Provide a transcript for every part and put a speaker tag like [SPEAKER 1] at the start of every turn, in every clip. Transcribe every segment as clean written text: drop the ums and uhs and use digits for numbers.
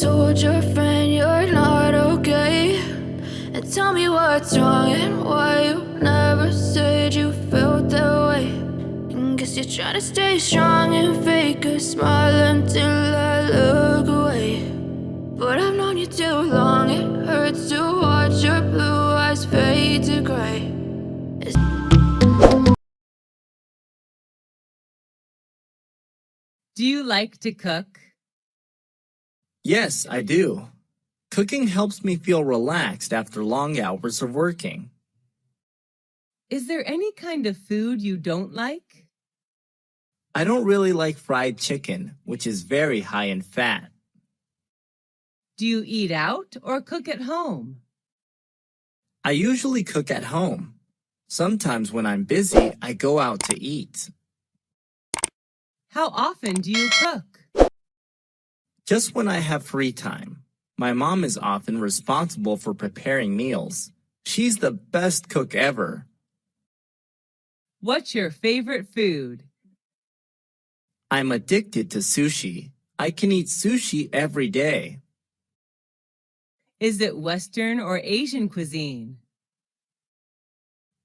[SPEAKER 1] told your friend you're not okay? And tell me what's wrong and why you never said you felt that way. And guess you're trying to stay strong and fake a smile until I look away. But I've known you too long, it hurts to watch your blue eyes fade to gray.
[SPEAKER 2] Do you like to cook?
[SPEAKER 3] Yes, I do. Cooking helps me feel relaxed after long hours of working.
[SPEAKER 2] Is there any kind of food you don't like?
[SPEAKER 3] I don't really like fried chicken, which is very high in fat.
[SPEAKER 2] Do you eat out or cook at home?
[SPEAKER 3] I usually cook at home. Sometimes when I'm busy, I go out to eat.
[SPEAKER 2] How often do you cook?
[SPEAKER 3] Just when I have free time. My mom is often responsible for preparing meals. She's the best cook ever.
[SPEAKER 2] What's your favorite food?
[SPEAKER 3] I'm addicted to sushi. I can eat sushi every day.
[SPEAKER 2] Is it Western or Asian cuisine?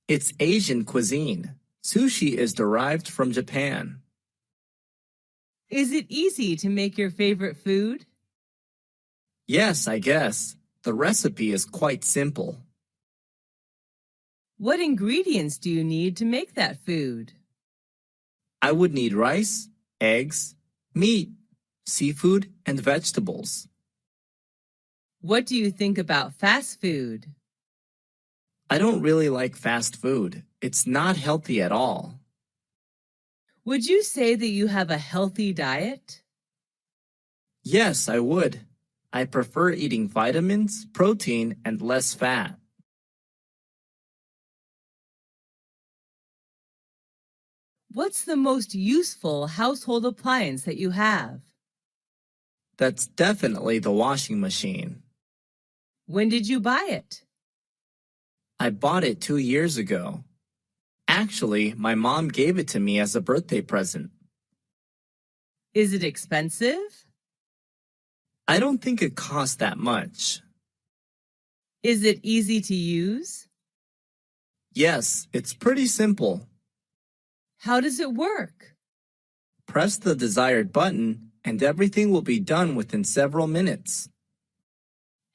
[SPEAKER 3] It's Asian cuisine. Sushi is derived from Japan.
[SPEAKER 2] Is it easy to make your favorite food?
[SPEAKER 3] Yes, I guess. The recipe is quite simple.
[SPEAKER 2] What ingredients do you need to make that food?
[SPEAKER 3] I would need rice, eggs, meat, seafood, and vegetables.
[SPEAKER 2] What do you think about fast food?
[SPEAKER 3] I don't really like fast food. It's not healthy at all.
[SPEAKER 2] Would you say that you have a healthy diet?
[SPEAKER 3] Yes, I would. I prefer eating vitamins, protein, and less fat.
[SPEAKER 2] What's the most useful household appliance that you have?
[SPEAKER 3] That's definitely the washing machine.
[SPEAKER 2] When did you buy it?
[SPEAKER 3] I bought it 2 years ago. Actually, my mom gave it to me as a birthday present.
[SPEAKER 2] Is it expensive?
[SPEAKER 3] I don't think it costs that much.
[SPEAKER 2] Is it easy to use?
[SPEAKER 3] Yes, it's pretty simple.
[SPEAKER 2] How does it work?
[SPEAKER 3] Press the desired button and everything will be done within several minutes.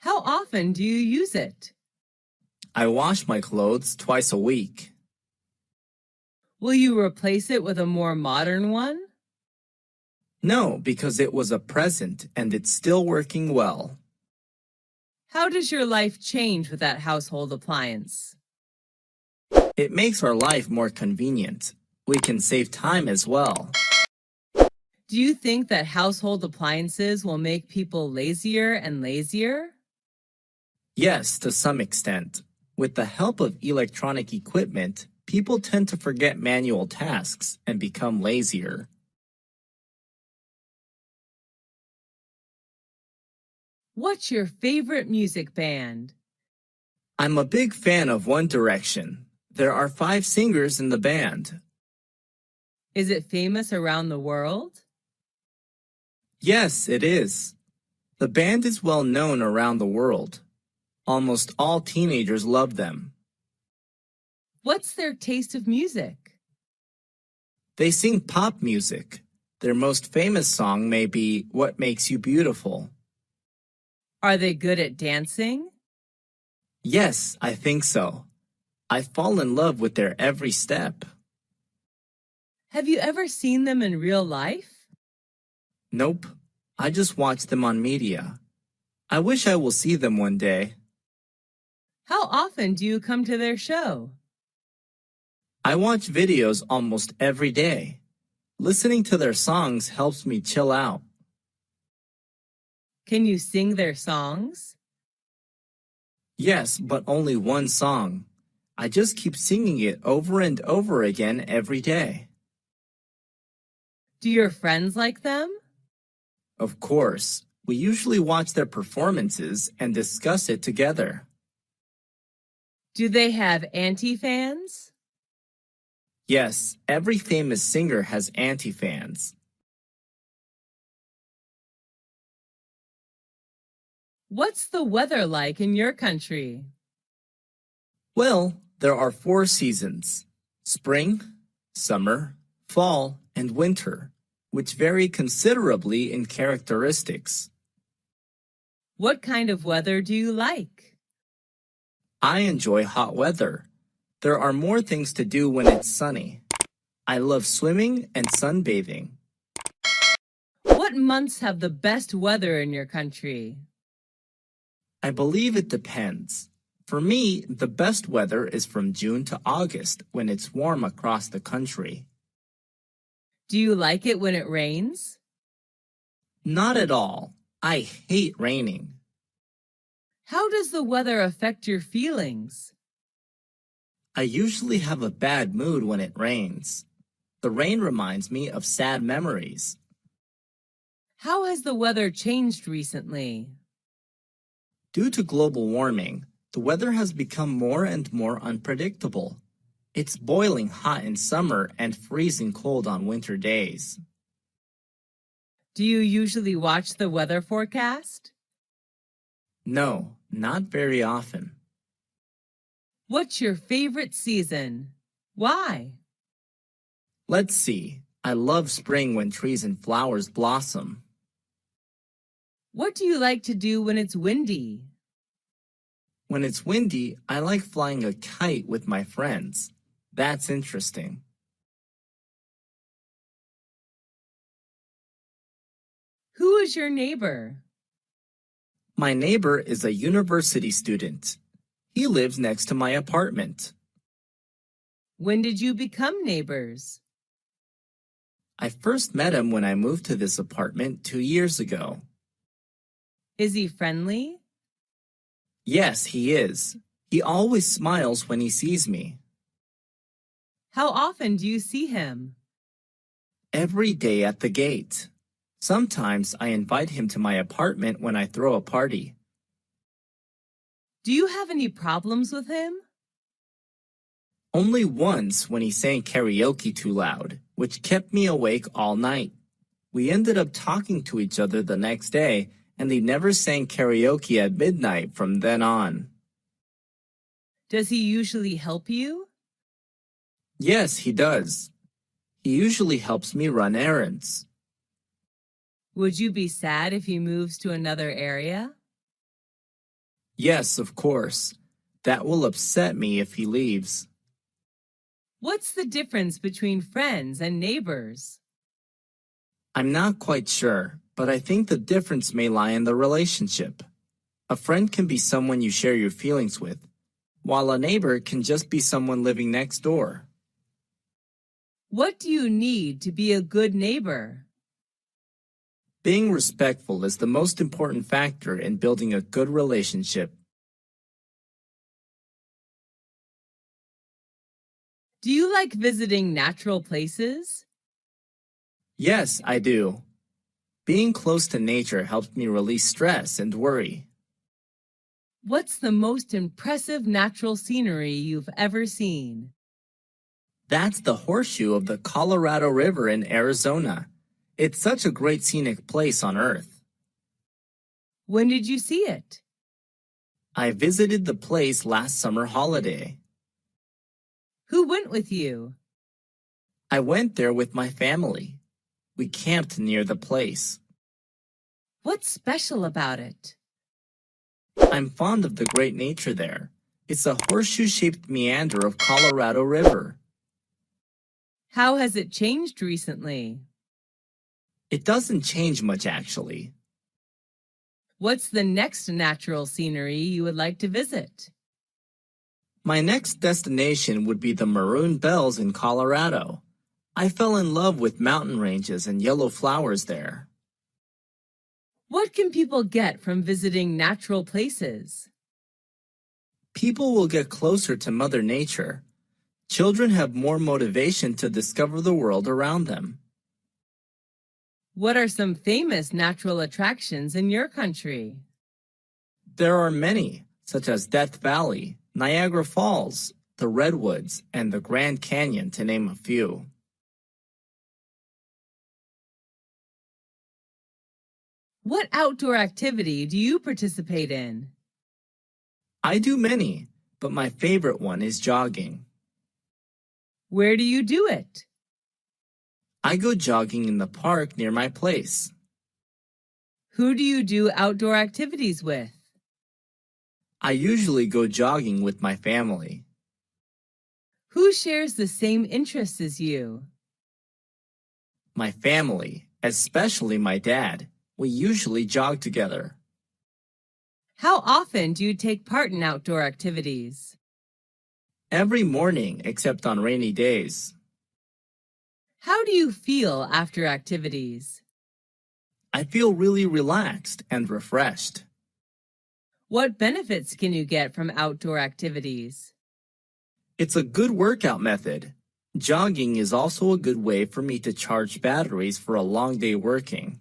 [SPEAKER 2] How often do you use it?
[SPEAKER 3] I wash my clothes twice a week.
[SPEAKER 2] Will you replace it with a more modern one?
[SPEAKER 3] No, because it was a present and it's still working well.
[SPEAKER 2] How does your life change with that household appliance?
[SPEAKER 3] It makes our life more convenient. We can save time as well.
[SPEAKER 2] Do you think that household appliances will make people lazier and lazier?
[SPEAKER 3] Yes, to some extent. With the help of electronic equipment, people tend to forget manual tasks and become lazier.
[SPEAKER 2] What's your favorite music band?
[SPEAKER 3] I'm a big fan of One Direction. There are 5 singers in the band.
[SPEAKER 2] Is it famous around the world?
[SPEAKER 3] Yes, it is. The band is well known around the world. Almost all teenagers love them.
[SPEAKER 2] What's their taste of music?
[SPEAKER 3] They sing pop music. Their most famous song may be What Makes You Beautiful.
[SPEAKER 2] Are they good at dancing?
[SPEAKER 3] Yes, I think so. I fall in love with their every step.
[SPEAKER 2] Have you ever seen them in real life?
[SPEAKER 3] Nope, I just watch them on media. I wish I will see them one day.
[SPEAKER 2] How often do you come to their show?
[SPEAKER 3] I watch videos almost every day. Listening to their songs helps me chill out.
[SPEAKER 2] Can you sing their songs?
[SPEAKER 3] Yes, but only one song. I just keep singing it over and over again every day.
[SPEAKER 2] Do your friends like them?
[SPEAKER 3] Of course, we usually watch their performances and discuss it together.
[SPEAKER 2] Do they have anti-fans?
[SPEAKER 3] Yes, every famous singer has anti-fans.
[SPEAKER 2] What's the weather like in your country?
[SPEAKER 3] Well, there are 4 seasons: spring, summer, fall, and winter, which vary considerably in characteristics.
[SPEAKER 2] What kind of weather do you like?
[SPEAKER 3] I enjoy hot weather. There are more things to do when it's sunny. I love swimming and sunbathing.
[SPEAKER 2] What months have the best weather in your country?
[SPEAKER 3] I believe it depends. For me, the best weather is from June to August when it's warm across the country.
[SPEAKER 2] Do you like it when it rains?
[SPEAKER 3] Not at all. I hate raining.
[SPEAKER 2] How does the weather affect your feelings?
[SPEAKER 3] I usually have a bad mood when it rains. The rain reminds me of sad memories.
[SPEAKER 2] How has the weather changed recently?
[SPEAKER 3] Due to global warming, the weather has become more and more unpredictable. It's boiling hot in summer and freezing cold on winter days.
[SPEAKER 2] Do you usually watch the weather forecast?
[SPEAKER 3] No, not very often.
[SPEAKER 2] What's your favorite season? Why?
[SPEAKER 3] Let's see. I love spring when trees and flowers blossom.
[SPEAKER 2] What do you like to do when it's windy?
[SPEAKER 3] When it's windy, I like flying a kite with my friends. That's interesting.
[SPEAKER 2] Who is your neighbor?
[SPEAKER 3] My neighbor is a university student. He lives next to my apartment.
[SPEAKER 2] When did you become neighbors?
[SPEAKER 3] I first met him when I moved to this apartment 2 years ago.
[SPEAKER 2] Is he friendly?
[SPEAKER 3] Yes, he is. He always smiles when he sees me.
[SPEAKER 2] How often do you see him?
[SPEAKER 3] Every day at the gate. Sometimes I invite him to my apartment when I throw a party.
[SPEAKER 2] Do you have any problems with him?
[SPEAKER 3] Only once when he sang karaoke too loud, which kept me awake all night. We ended up talking to each other the next day, and he never sang karaoke at midnight from then on.
[SPEAKER 2] Does he usually help you?
[SPEAKER 3] Yes, he does. He usually helps me run errands.
[SPEAKER 2] Would you be sad if he moves to another area?
[SPEAKER 3] Yes, of course. That will upset me if he leaves.
[SPEAKER 2] What's the difference between friends and neighbors?
[SPEAKER 3] I'm not quite sure, but I think the difference may lie in the relationship. A friend can be someone you share your feelings with, while a neighbor can just be someone living next door.
[SPEAKER 2] What do you need to be a good neighbor?
[SPEAKER 3] Being respectful is the most important factor in building a good relationship.
[SPEAKER 2] Do you like visiting natural places?
[SPEAKER 3] Yes, I do. Being close to nature helps me release stress and worry.
[SPEAKER 2] What's the most impressive natural scenery you've ever seen?
[SPEAKER 3] That's the horseshoe of the Colorado River in Arizona. It's such a great scenic place on Earth.
[SPEAKER 2] When did you see it?
[SPEAKER 3] I visited the place last summer holiday.
[SPEAKER 2] Who went with you?
[SPEAKER 3] I went there with my family. We camped near the place.
[SPEAKER 2] What's special about it?
[SPEAKER 3] I'm fond of the great nature there. It's a horseshoe-shaped meander of Colorado River.
[SPEAKER 2] How has it changed recently?
[SPEAKER 3] It doesn't change much, actually.
[SPEAKER 2] What's the next natural scenery you would like to visit?
[SPEAKER 3] My next destination would be the Maroon Bells in Colorado. I fell in love with mountain ranges and yellow flowers there.
[SPEAKER 2] What can people get from visiting natural places?
[SPEAKER 3] People will get closer to Mother Nature. Children have more motivation to discover the world around them.
[SPEAKER 2] What are some famous natural attractions in your country?
[SPEAKER 3] There are many, such as Death Valley, Niagara Falls, the Redwoods, and the Grand Canyon, to name a few.
[SPEAKER 2] What outdoor activity do you participate in?
[SPEAKER 3] I do many, but my favorite one is jogging.
[SPEAKER 2] Where do you do it?
[SPEAKER 3] I go jogging in the park near my place.
[SPEAKER 2] Who do you do outdoor activities with?
[SPEAKER 3] I usually go jogging with my family.
[SPEAKER 2] Who shares the same interests as you?
[SPEAKER 3] My family, especially my dad, we usually jog together.
[SPEAKER 2] How often do you take part in outdoor activities?
[SPEAKER 3] Every morning except on rainy days.
[SPEAKER 2] How do you feel after activities?
[SPEAKER 3] I feel really relaxed and refreshed.
[SPEAKER 2] What benefits can you get from outdoor activities?
[SPEAKER 3] It's a good workout method. Jogging is also a good way for me to charge batteries for a long day working.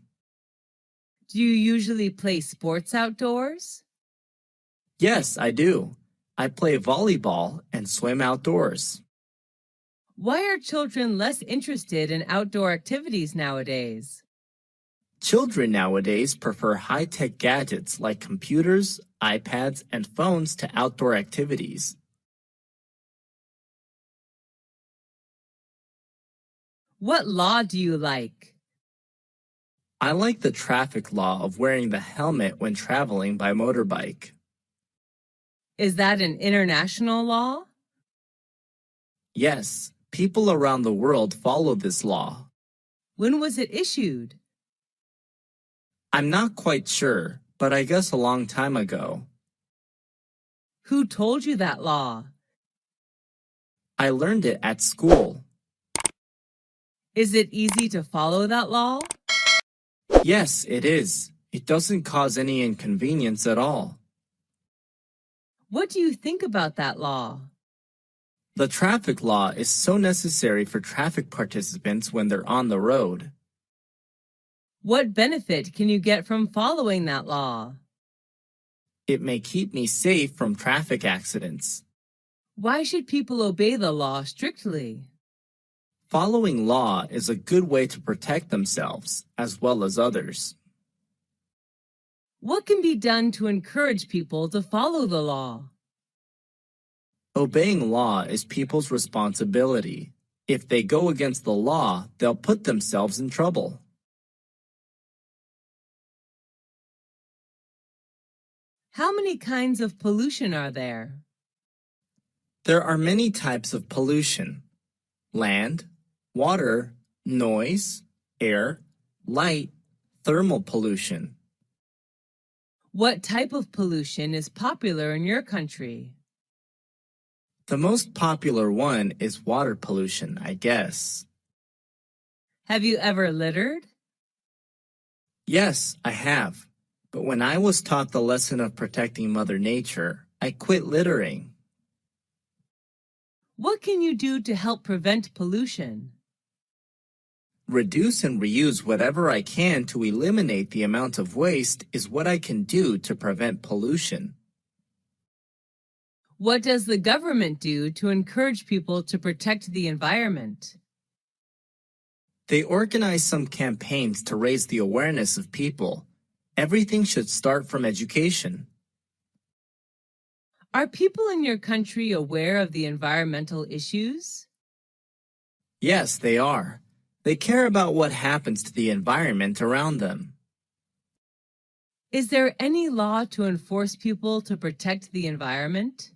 [SPEAKER 2] Do you usually play sports outdoors?
[SPEAKER 3] Yes, I do. I play volleyball and swim outdoors.
[SPEAKER 2] Why are children less interested in outdoor activities nowadays?
[SPEAKER 3] Children nowadays prefer high-tech gadgets like computers, iPads, and phones to outdoor activities.
[SPEAKER 2] What law do you like?
[SPEAKER 3] I like the traffic law of wearing the helmet when traveling by motorbike.
[SPEAKER 2] Is that an international law?
[SPEAKER 3] Yes, people around the world follow this law.
[SPEAKER 2] When was it issued?
[SPEAKER 3] I'm not quite sure, but I guess a long time ago.
[SPEAKER 2] Who told you that law?
[SPEAKER 3] I learned it at school.
[SPEAKER 2] Is it easy to follow that law?
[SPEAKER 3] Yes, it is. It doesn't cause any inconvenience at all.
[SPEAKER 2] What do you think about that law?
[SPEAKER 3] The traffic law is so necessary for traffic participants when they're on the road.
[SPEAKER 2] What benefit can you get from following that law?
[SPEAKER 3] It may keep me safe from traffic accidents.
[SPEAKER 2] Why should people obey the law strictly?
[SPEAKER 3] Following law is a good way to protect themselves as well as others.
[SPEAKER 2] What can be done to encourage people to follow the law?
[SPEAKER 3] Obeying law is people's responsibility. If they go against the law, they'll put themselves in trouble.
[SPEAKER 2] How many kinds of pollution are there?
[SPEAKER 3] There are many types of pollution: land, water, noise, air, light, thermal pollution.
[SPEAKER 2] What type of pollution is popular in your country?
[SPEAKER 3] The most popular one is water pollution, I guess.
[SPEAKER 2] Have you ever littered?
[SPEAKER 3] Yes, I have. But when I was taught the lesson of protecting Mother Nature, I quit littering.
[SPEAKER 2] What can you do to help prevent pollution?
[SPEAKER 3] Reduce and reuse whatever I can to eliminate the amount of waste is what I can do to prevent pollution.
[SPEAKER 2] What does the government do to encourage people to protect the environment?
[SPEAKER 3] They organize some campaigns to raise the awareness of people. Everything should start from education.
[SPEAKER 2] Are people in your country aware of the environmental issues?
[SPEAKER 3] Yes, they are. They care about what happens to the environment around them.
[SPEAKER 2] Is there any law to enforce people to protect the environment?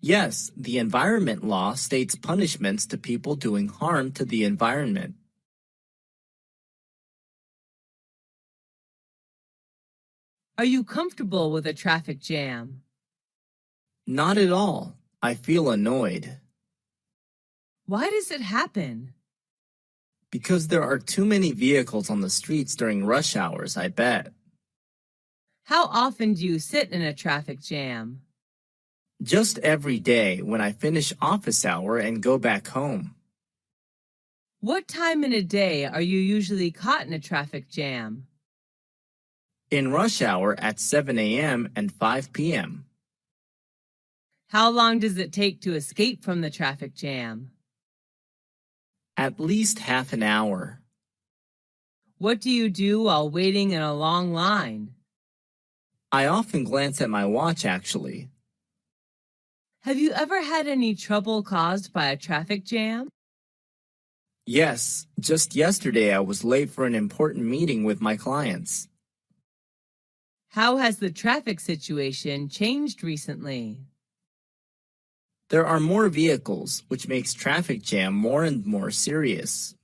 [SPEAKER 3] Yes, the environment law states punishments to people doing harm to the environment.
[SPEAKER 2] Are you comfortable with a traffic jam?
[SPEAKER 3] Not at all. I feel annoyed.
[SPEAKER 2] Why does it happen?
[SPEAKER 3] Because there are too many vehicles on the streets during rush hours, I bet.
[SPEAKER 2] How often do you sit in a traffic jam?
[SPEAKER 3] Just every day when I finish office hour and go back home.
[SPEAKER 2] What time in a day are you usually caught in a traffic jam?
[SPEAKER 3] In rush hour at 7 a.m. and 5 p.m.
[SPEAKER 2] How long does it take to escape from the traffic jam?
[SPEAKER 3] At least half an hour.
[SPEAKER 2] What do you do while waiting in a long line?
[SPEAKER 3] I often glance at my watch, actually.
[SPEAKER 2] Have you ever had any trouble caused by a traffic jam?
[SPEAKER 3] Yes, just yesterday I was late for an important meeting with my clients.
[SPEAKER 2] How has the traffic situation changed recently?
[SPEAKER 3] There are more vehicles, which makes traffic jam more and more serious.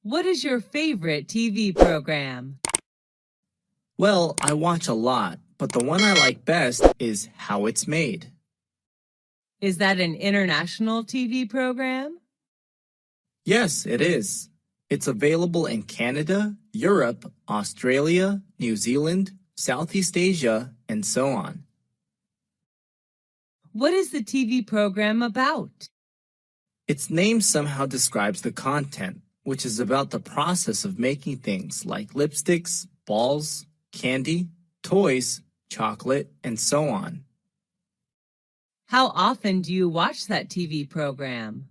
[SPEAKER 2] What is your favorite TV program?
[SPEAKER 3] Well, I watch a lot, but the one I like best is How It's Made.
[SPEAKER 2] Is that an international TV program?
[SPEAKER 3] Yes, it is. It's available in Canada, Europe, Australia, New Zealand, Southeast Asia, and so on.
[SPEAKER 2] What is the TV program about?
[SPEAKER 3] Its name somehow describes the content, which is about the process of making things like lipsticks, balls, candy, toys, chocolate, and so on.
[SPEAKER 2] How often do you watch that TV program?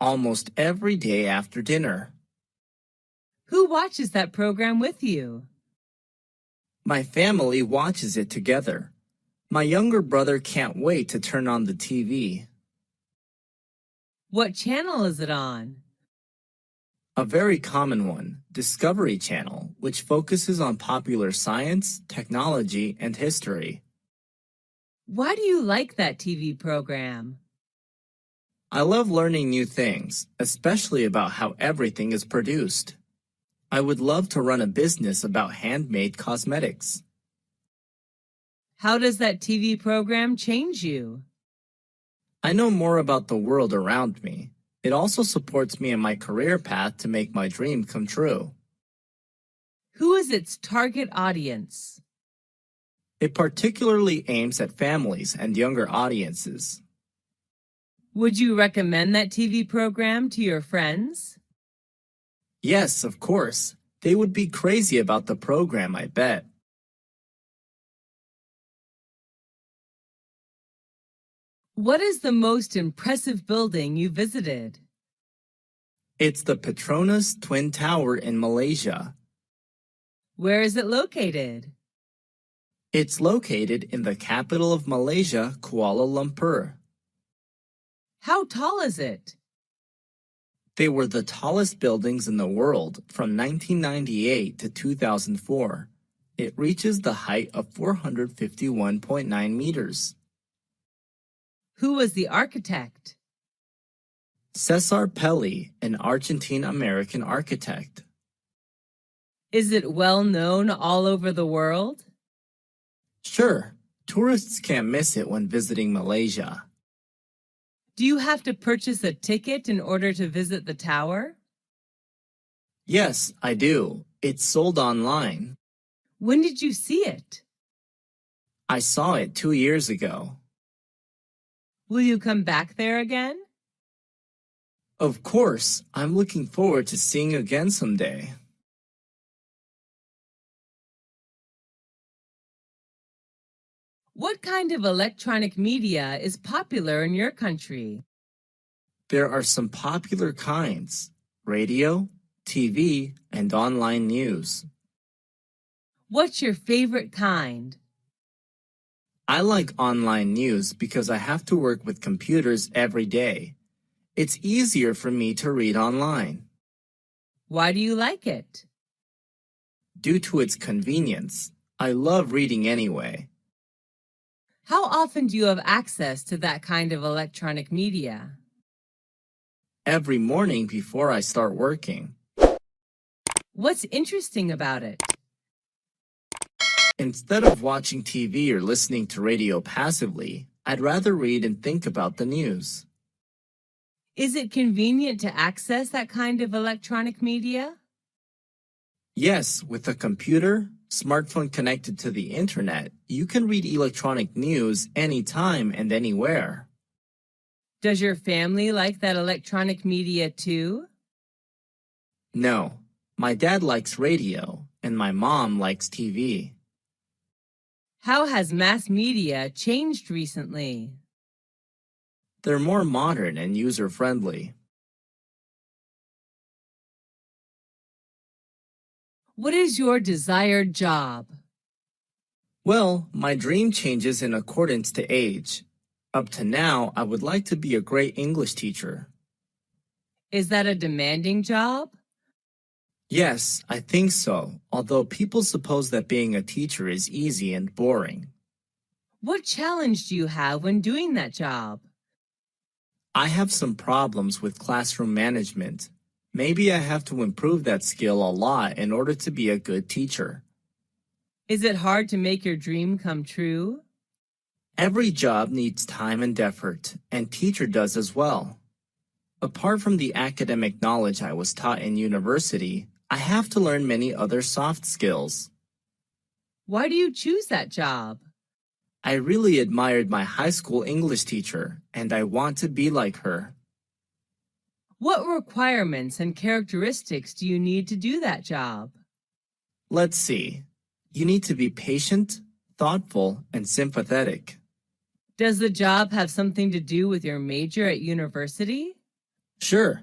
[SPEAKER 3] Almost every day after dinner.
[SPEAKER 2] Who watches that program with you?
[SPEAKER 3] My family watches it together. My younger brother can't wait to turn on the TV.
[SPEAKER 2] What channel is it on?
[SPEAKER 3] A very common one, Discovery Channel, which focuses on popular science, technology, and history.
[SPEAKER 2] Why do you like that TV program?
[SPEAKER 3] I love learning new things, especially about how everything is produced. I would love to run a business about handmade cosmetics.
[SPEAKER 2] How does that TV program change you?
[SPEAKER 3] I know more about the world around me. It also supports me in my career path to make my dream come true.
[SPEAKER 2] Who is its target audience?
[SPEAKER 3] It particularly aims at families and younger audiences.
[SPEAKER 2] Would you recommend that TV program to your friends?
[SPEAKER 3] Yes, of course. They would be crazy about the program, I bet.
[SPEAKER 2] What is the most impressive building you visited?
[SPEAKER 3] It's the Petronas Twin Tower in Malaysia.
[SPEAKER 2] Where is it located?
[SPEAKER 3] It's located in the capital of Malaysia, Kuala Lumpur.
[SPEAKER 2] How tall is it?
[SPEAKER 3] They were the tallest buildings in the world from 1998 to 2004. It reaches the height of 451.9 meters.
[SPEAKER 2] Who was the architect?
[SPEAKER 3] Cesar Pelli, an Argentine-American architect.
[SPEAKER 2] Is it well known all over the world?
[SPEAKER 3] Sure, tourists can't miss it when visiting Malaysia.
[SPEAKER 2] Do you have to purchase a ticket in order to visit the tower?
[SPEAKER 3] Yes, I do. It's sold online.
[SPEAKER 2] When did you see it?
[SPEAKER 3] I saw it 2 years ago.
[SPEAKER 2] Will you come back there again?
[SPEAKER 3] Of course, I'm looking forward to seeing you again someday.
[SPEAKER 2] What kind of electronic media is popular in your country?
[SPEAKER 3] There are some popular kinds: radio, TV, and online news.
[SPEAKER 2] What's your favorite kind?
[SPEAKER 3] I like online news because I have to work with computers every day. It's easier for me to read online.
[SPEAKER 2] Why do you like it?
[SPEAKER 3] Due to its convenience, I love reading anyway.
[SPEAKER 2] How often do you have access to that kind of electronic media?
[SPEAKER 3] Every morning before I start working.
[SPEAKER 2] What's interesting about it?
[SPEAKER 3] Instead of watching TV or listening to radio passively, I'd rather read and think about the news.
[SPEAKER 2] Is it convenient to access that kind of electronic media?
[SPEAKER 3] Yes, with a computer, smartphone connected to the internet, you can read electronic news anytime and anywhere.
[SPEAKER 2] Does your family like that electronic media too?
[SPEAKER 3] No, my dad likes radio and my mom likes TV.
[SPEAKER 2] How has mass media changed recently?
[SPEAKER 3] They're more modern and user-friendly.
[SPEAKER 2] What is your desired job?
[SPEAKER 3] Well, my dream changes in accordance to age. Up to now, I would like to be a great English teacher.
[SPEAKER 2] Is that a demanding job?
[SPEAKER 3] Yes, I think so, although people suppose that being a teacher is easy and boring.
[SPEAKER 2] What challenge do you have when doing that job?
[SPEAKER 3] I have some problems with classroom management. Maybe I have to improve that skill a lot in order to be a good teacher.
[SPEAKER 2] Is it hard to make your dream come true?
[SPEAKER 3] Every job needs time and effort, and teacher does as well. Apart from the academic knowledge I was taught in university, I have to learn many other soft skills.
[SPEAKER 2] Why do you choose that job?
[SPEAKER 3] I really admired my high school English teacher, and I want to be like her.
[SPEAKER 2] What requirements and characteristics do you need to do that job?
[SPEAKER 3] Let's see. You need to be patient, thoughtful, and sympathetic.
[SPEAKER 2] Does the job have something to do with your major at university?
[SPEAKER 3] Sure,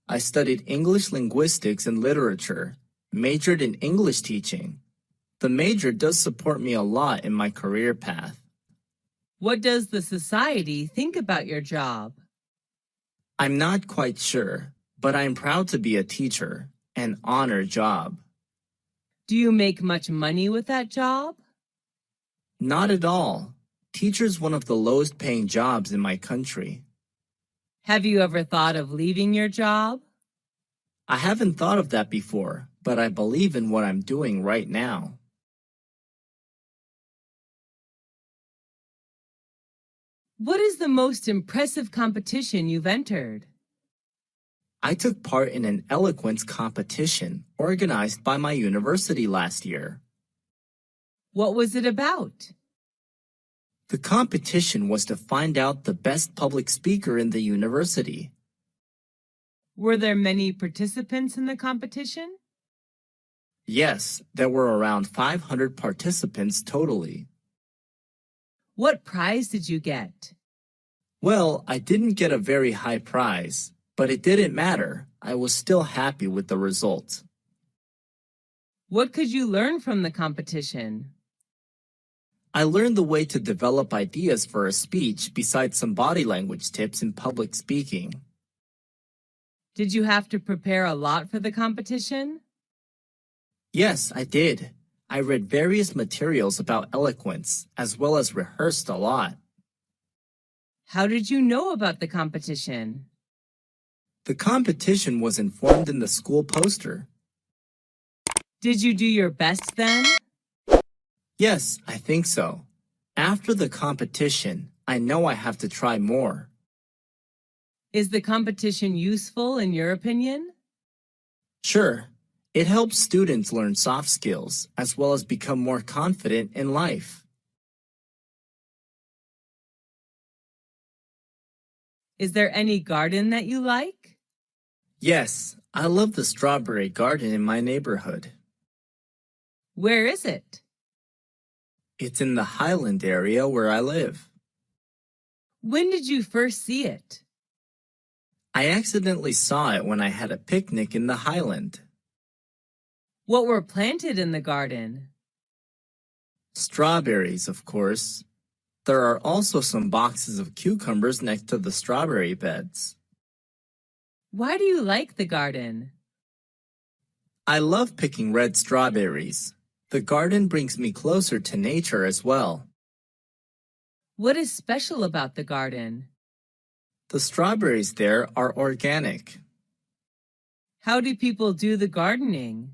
[SPEAKER 3] I studied English linguistics and literature, majored in English teaching. The major does support me a lot in my career path.
[SPEAKER 2] What does the society think about your job?
[SPEAKER 3] I'm not quite sure, but I'm proud to be a teacher, an honor job.
[SPEAKER 2] Do you make much money with that job?
[SPEAKER 3] Not at all. Teacher's one of the lowest paying jobs in my country.
[SPEAKER 2] Have you ever thought of leaving your job?
[SPEAKER 3] I haven't thought of that before, but I believe in what I'm doing right now.
[SPEAKER 2] What is the most impressive competition you've entered?
[SPEAKER 3] I took part in an eloquence competition organized by my university last year.
[SPEAKER 2] What was it about?
[SPEAKER 3] The competition was to find out the best public speaker in the university.
[SPEAKER 2] Were there many participants in the competition?
[SPEAKER 3] Yes, there were around 500 participants totally.
[SPEAKER 2] What prize did you get?
[SPEAKER 3] Well, I didn't get a very high prize, but it didn't matter. I was still happy with the result.
[SPEAKER 2] What could you learn from the competition?
[SPEAKER 3] I learned the way to develop ideas for a speech besides some body language tips in public speaking.
[SPEAKER 2] Did you have to prepare a lot for the competition?
[SPEAKER 3] Yes, I did. I read various materials about eloquence, as well as rehearsed a lot.
[SPEAKER 2] How did you know about the competition?
[SPEAKER 3] The competition was informed in the school poster.
[SPEAKER 2] Did you do your best then?
[SPEAKER 3] Yes, I think so. After the competition, I know I have to try more.
[SPEAKER 2] Is the competition useful in your opinion?
[SPEAKER 3] Sure, it helps students learn soft skills as well as become more confident in life.
[SPEAKER 2] Is there any garden that you like?
[SPEAKER 3] Yes, I love the strawberry garden in my neighborhood.
[SPEAKER 2] Where is it?
[SPEAKER 3] It's in the Highland area where I live.
[SPEAKER 2] When did you first see it?
[SPEAKER 3] I accidentally saw it when I had a picnic in the Highland.
[SPEAKER 2] What were planted in the garden?
[SPEAKER 3] Strawberries, of course. There are also some boxes of cucumbers next to the strawberry beds.
[SPEAKER 2] Why do you like the garden?
[SPEAKER 3] I love picking red strawberries. The garden brings me closer to nature as well.
[SPEAKER 2] What is special about the garden?
[SPEAKER 3] The strawberries there are organic.
[SPEAKER 2] How do people do the gardening?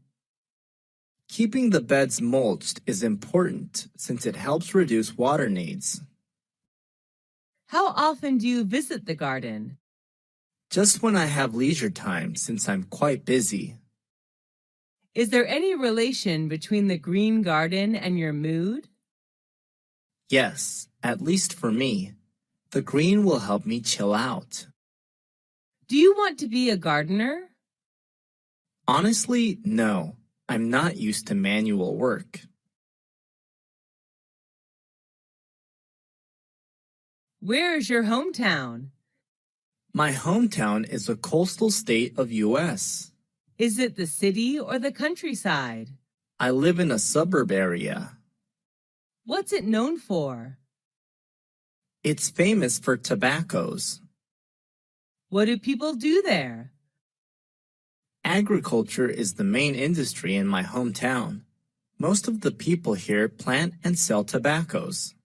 [SPEAKER 3] Keeping the beds mulched is important since it helps reduce water needs.
[SPEAKER 2] How often do you visit the garden?
[SPEAKER 3] Just when I have leisure time since I'm quite busy.
[SPEAKER 2] Is there any relation between the green garden and your mood?
[SPEAKER 3] Yes, at least for me. The green will help me chill out.
[SPEAKER 2] Do you want to be a gardener?
[SPEAKER 3] Honestly, no. I'm not used to manual work.
[SPEAKER 2] Where is your hometown?
[SPEAKER 3] My hometown is a coastal state of U.S.
[SPEAKER 2] Is it the city or the countryside?
[SPEAKER 3] I live in a suburb area.
[SPEAKER 2] What's it known for?
[SPEAKER 3] It's famous for tobaccos.
[SPEAKER 2] What do people do there?
[SPEAKER 3] Agriculture is the main industry in my hometown. Most of the people here plant and sell tobaccos.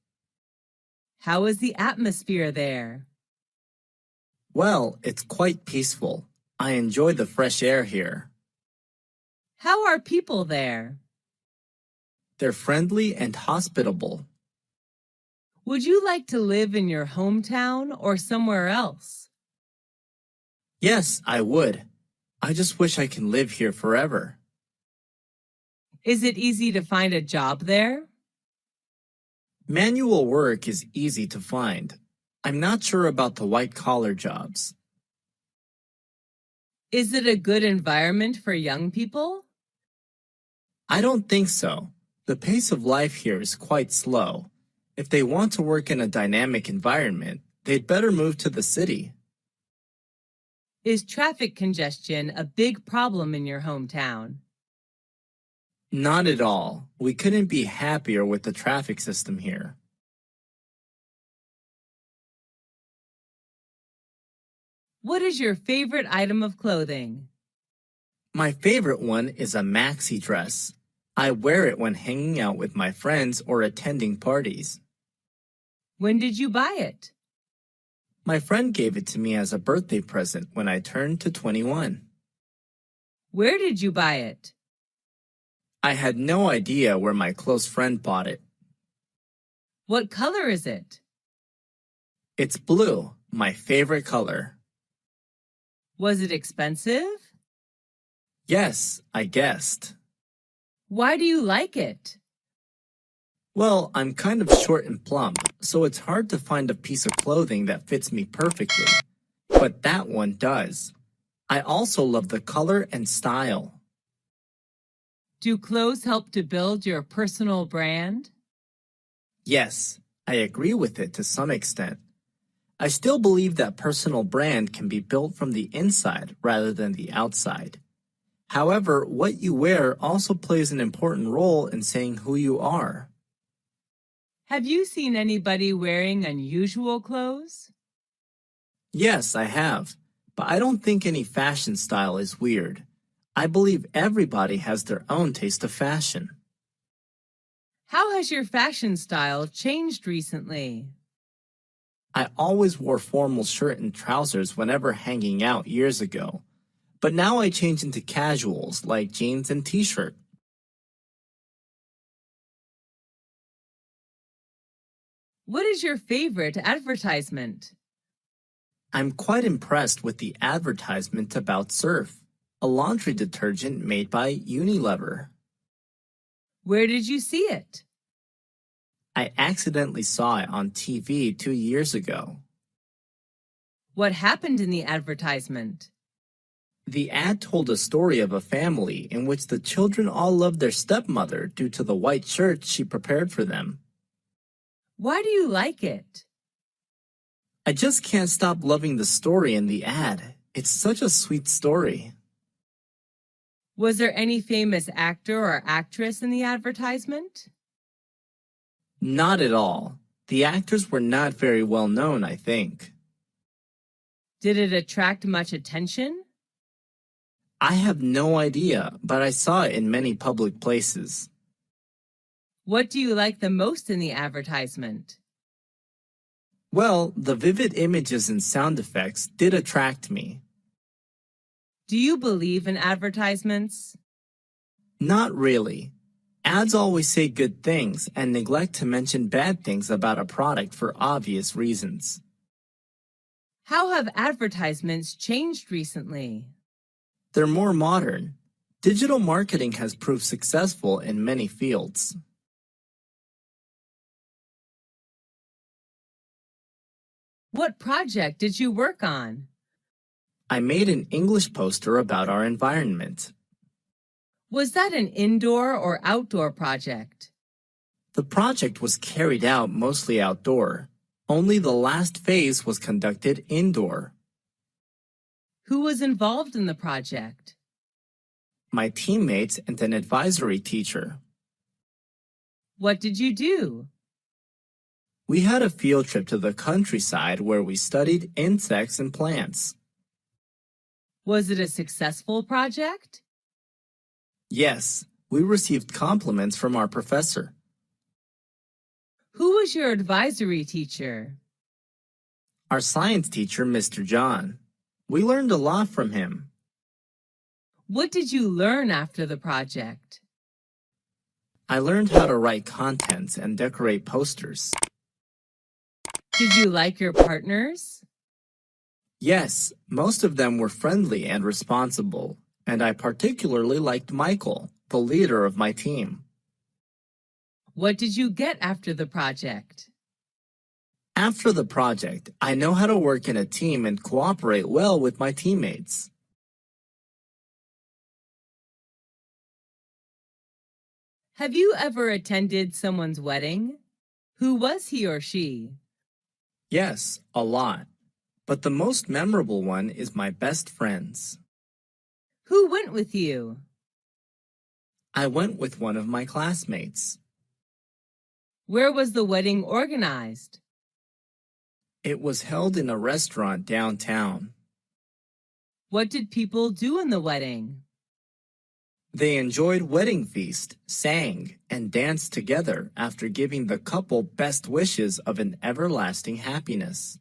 [SPEAKER 2] How is the atmosphere there?
[SPEAKER 3] Well, it's quite peaceful. I enjoy the fresh air here.
[SPEAKER 2] How are people there?
[SPEAKER 3] They're friendly and hospitable.
[SPEAKER 2] Would you like to live in your hometown or somewhere else?
[SPEAKER 3] Yes, I would. I just wish I can live here forever.
[SPEAKER 2] Is it easy to find a job there?
[SPEAKER 3] Manual work is easy to find. I'm not sure about the white-collar jobs.
[SPEAKER 2] Is it a good environment for young people?
[SPEAKER 3] I don't think so. The pace of life here is quite slow. If they want to work in a dynamic environment, they'd better move to the city.
[SPEAKER 2] Is traffic congestion a big problem in your hometown?
[SPEAKER 3] Not at all. We couldn't be happier with the traffic system here.
[SPEAKER 2] What is your favorite item of clothing?
[SPEAKER 3] My favorite one is a maxi dress. I wear it when hanging out with my friends or attending parties.
[SPEAKER 2] When did you buy it?
[SPEAKER 3] My friend gave it to me as a birthday present when I turned to 21.
[SPEAKER 2] Where did you buy it?
[SPEAKER 3] I had no idea where my close friend bought it.
[SPEAKER 2] What color is it?
[SPEAKER 3] It's blue, my favorite color.
[SPEAKER 2] Was it expensive?
[SPEAKER 3] Yes, I guessed.
[SPEAKER 2] Why do you like it?
[SPEAKER 3] Well, I'm kind of short and plump, so it's hard to find a piece of clothing that fits me perfectly. But that one does. I also love the color and style.
[SPEAKER 2] Do clothes help to build your personal brand?
[SPEAKER 3] Yes, I agree with it to some extent. I still believe that personal brand can be built from the inside rather than the outside. However, what you wear also plays an important role in saying who you are.
[SPEAKER 2] Have you seen anybody wearing unusual clothes?
[SPEAKER 3] Yes, I have, but I don't think any fashion style is weird. I believe everybody has their own taste of fashion.
[SPEAKER 2] How has your fashion style changed recently?
[SPEAKER 3] I always wore formal shirt and trousers whenever hanging out years ago, but now I change into casuals like jeans and t-shirt.
[SPEAKER 2] What is your favorite advertisement?
[SPEAKER 3] I'm quite impressed with the advertisement about Surf, a laundry detergent made by Unilever.
[SPEAKER 2] Where did you see it?
[SPEAKER 3] I accidentally saw it on TV 2 years ago.
[SPEAKER 2] What happened in the advertisement?
[SPEAKER 3] The ad told a story of a family in which the children all loved their stepmother due to the white shirt she prepared for them.
[SPEAKER 2] Why do you like it?
[SPEAKER 3] I just can't stop loving the story in the ad. It's such a sweet story.
[SPEAKER 2] Was there any famous actor or actress in the advertisement?
[SPEAKER 3] Not at all. The actors were not very well known, I think.
[SPEAKER 2] Did it attract much attention?
[SPEAKER 3] I have no idea, but I saw it in many public places.
[SPEAKER 2] What do you like the most in the advertisement?
[SPEAKER 3] Well, the vivid images and sound effects did attract me.
[SPEAKER 2] Do you believe in advertisements?
[SPEAKER 3] Not really. Ads always say good things and neglect to mention bad things about a product for obvious reasons.
[SPEAKER 2] How have advertisements changed recently?
[SPEAKER 3] They're more modern. Digital marketing has proved successful in many fields.
[SPEAKER 2] What project did you work on?
[SPEAKER 3] I made an English poster about our environment.
[SPEAKER 2] Was that an indoor or outdoor project?
[SPEAKER 3] The project was carried out mostly outdoor. Only the last phase was conducted indoor.
[SPEAKER 2] Who was involved in the project?
[SPEAKER 3] My teammates and an advisory teacher.
[SPEAKER 2] What did you do?
[SPEAKER 3] We had a field trip to the countryside where we studied insects and plants.
[SPEAKER 2] Was it a successful project?
[SPEAKER 3] Yes, we received compliments from our professor.
[SPEAKER 2] Who was your advisory teacher?
[SPEAKER 3] Our science teacher, Mr. John. We learned a lot from him.
[SPEAKER 2] What did you learn after the project?
[SPEAKER 3] I learned how to write contents and decorate posters.
[SPEAKER 2] Did you like your partners?
[SPEAKER 3] Yes, most of them were friendly and responsible, and I particularly liked Michael, the leader of my team.
[SPEAKER 2] What did you get after the project?
[SPEAKER 3] After the project, I know how to work in a team and cooperate well with my teammates.
[SPEAKER 2] Have you ever attended someone's wedding? Who was he or she?
[SPEAKER 3] Yes, a lot. But the most memorable one is my best friend's.
[SPEAKER 2] Who went with you?
[SPEAKER 3] I went with one of my classmates.
[SPEAKER 2] Where was the wedding organized?
[SPEAKER 3] It was held in a restaurant downtown.
[SPEAKER 2] What did people do in the wedding?
[SPEAKER 3] They enjoyed wedding feast, sang, and danced together after giving the couple best wishes of an everlasting happiness.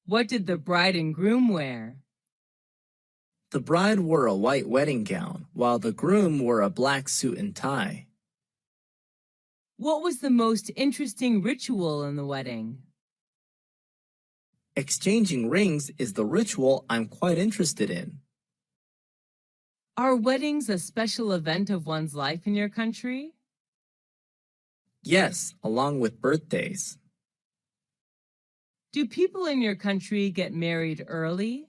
[SPEAKER 2] What did the bride and groom wear?
[SPEAKER 3] The bride wore a white wedding gown, while the groom wore a black suit and tie.
[SPEAKER 2] What was the most interesting ritual in the wedding?
[SPEAKER 3] Exchanging rings is the ritual I'm quite interested in.
[SPEAKER 2] Are weddings a special event of one's life in your country?
[SPEAKER 3] Yes, along with birthdays.
[SPEAKER 2] Do people in your country get married early?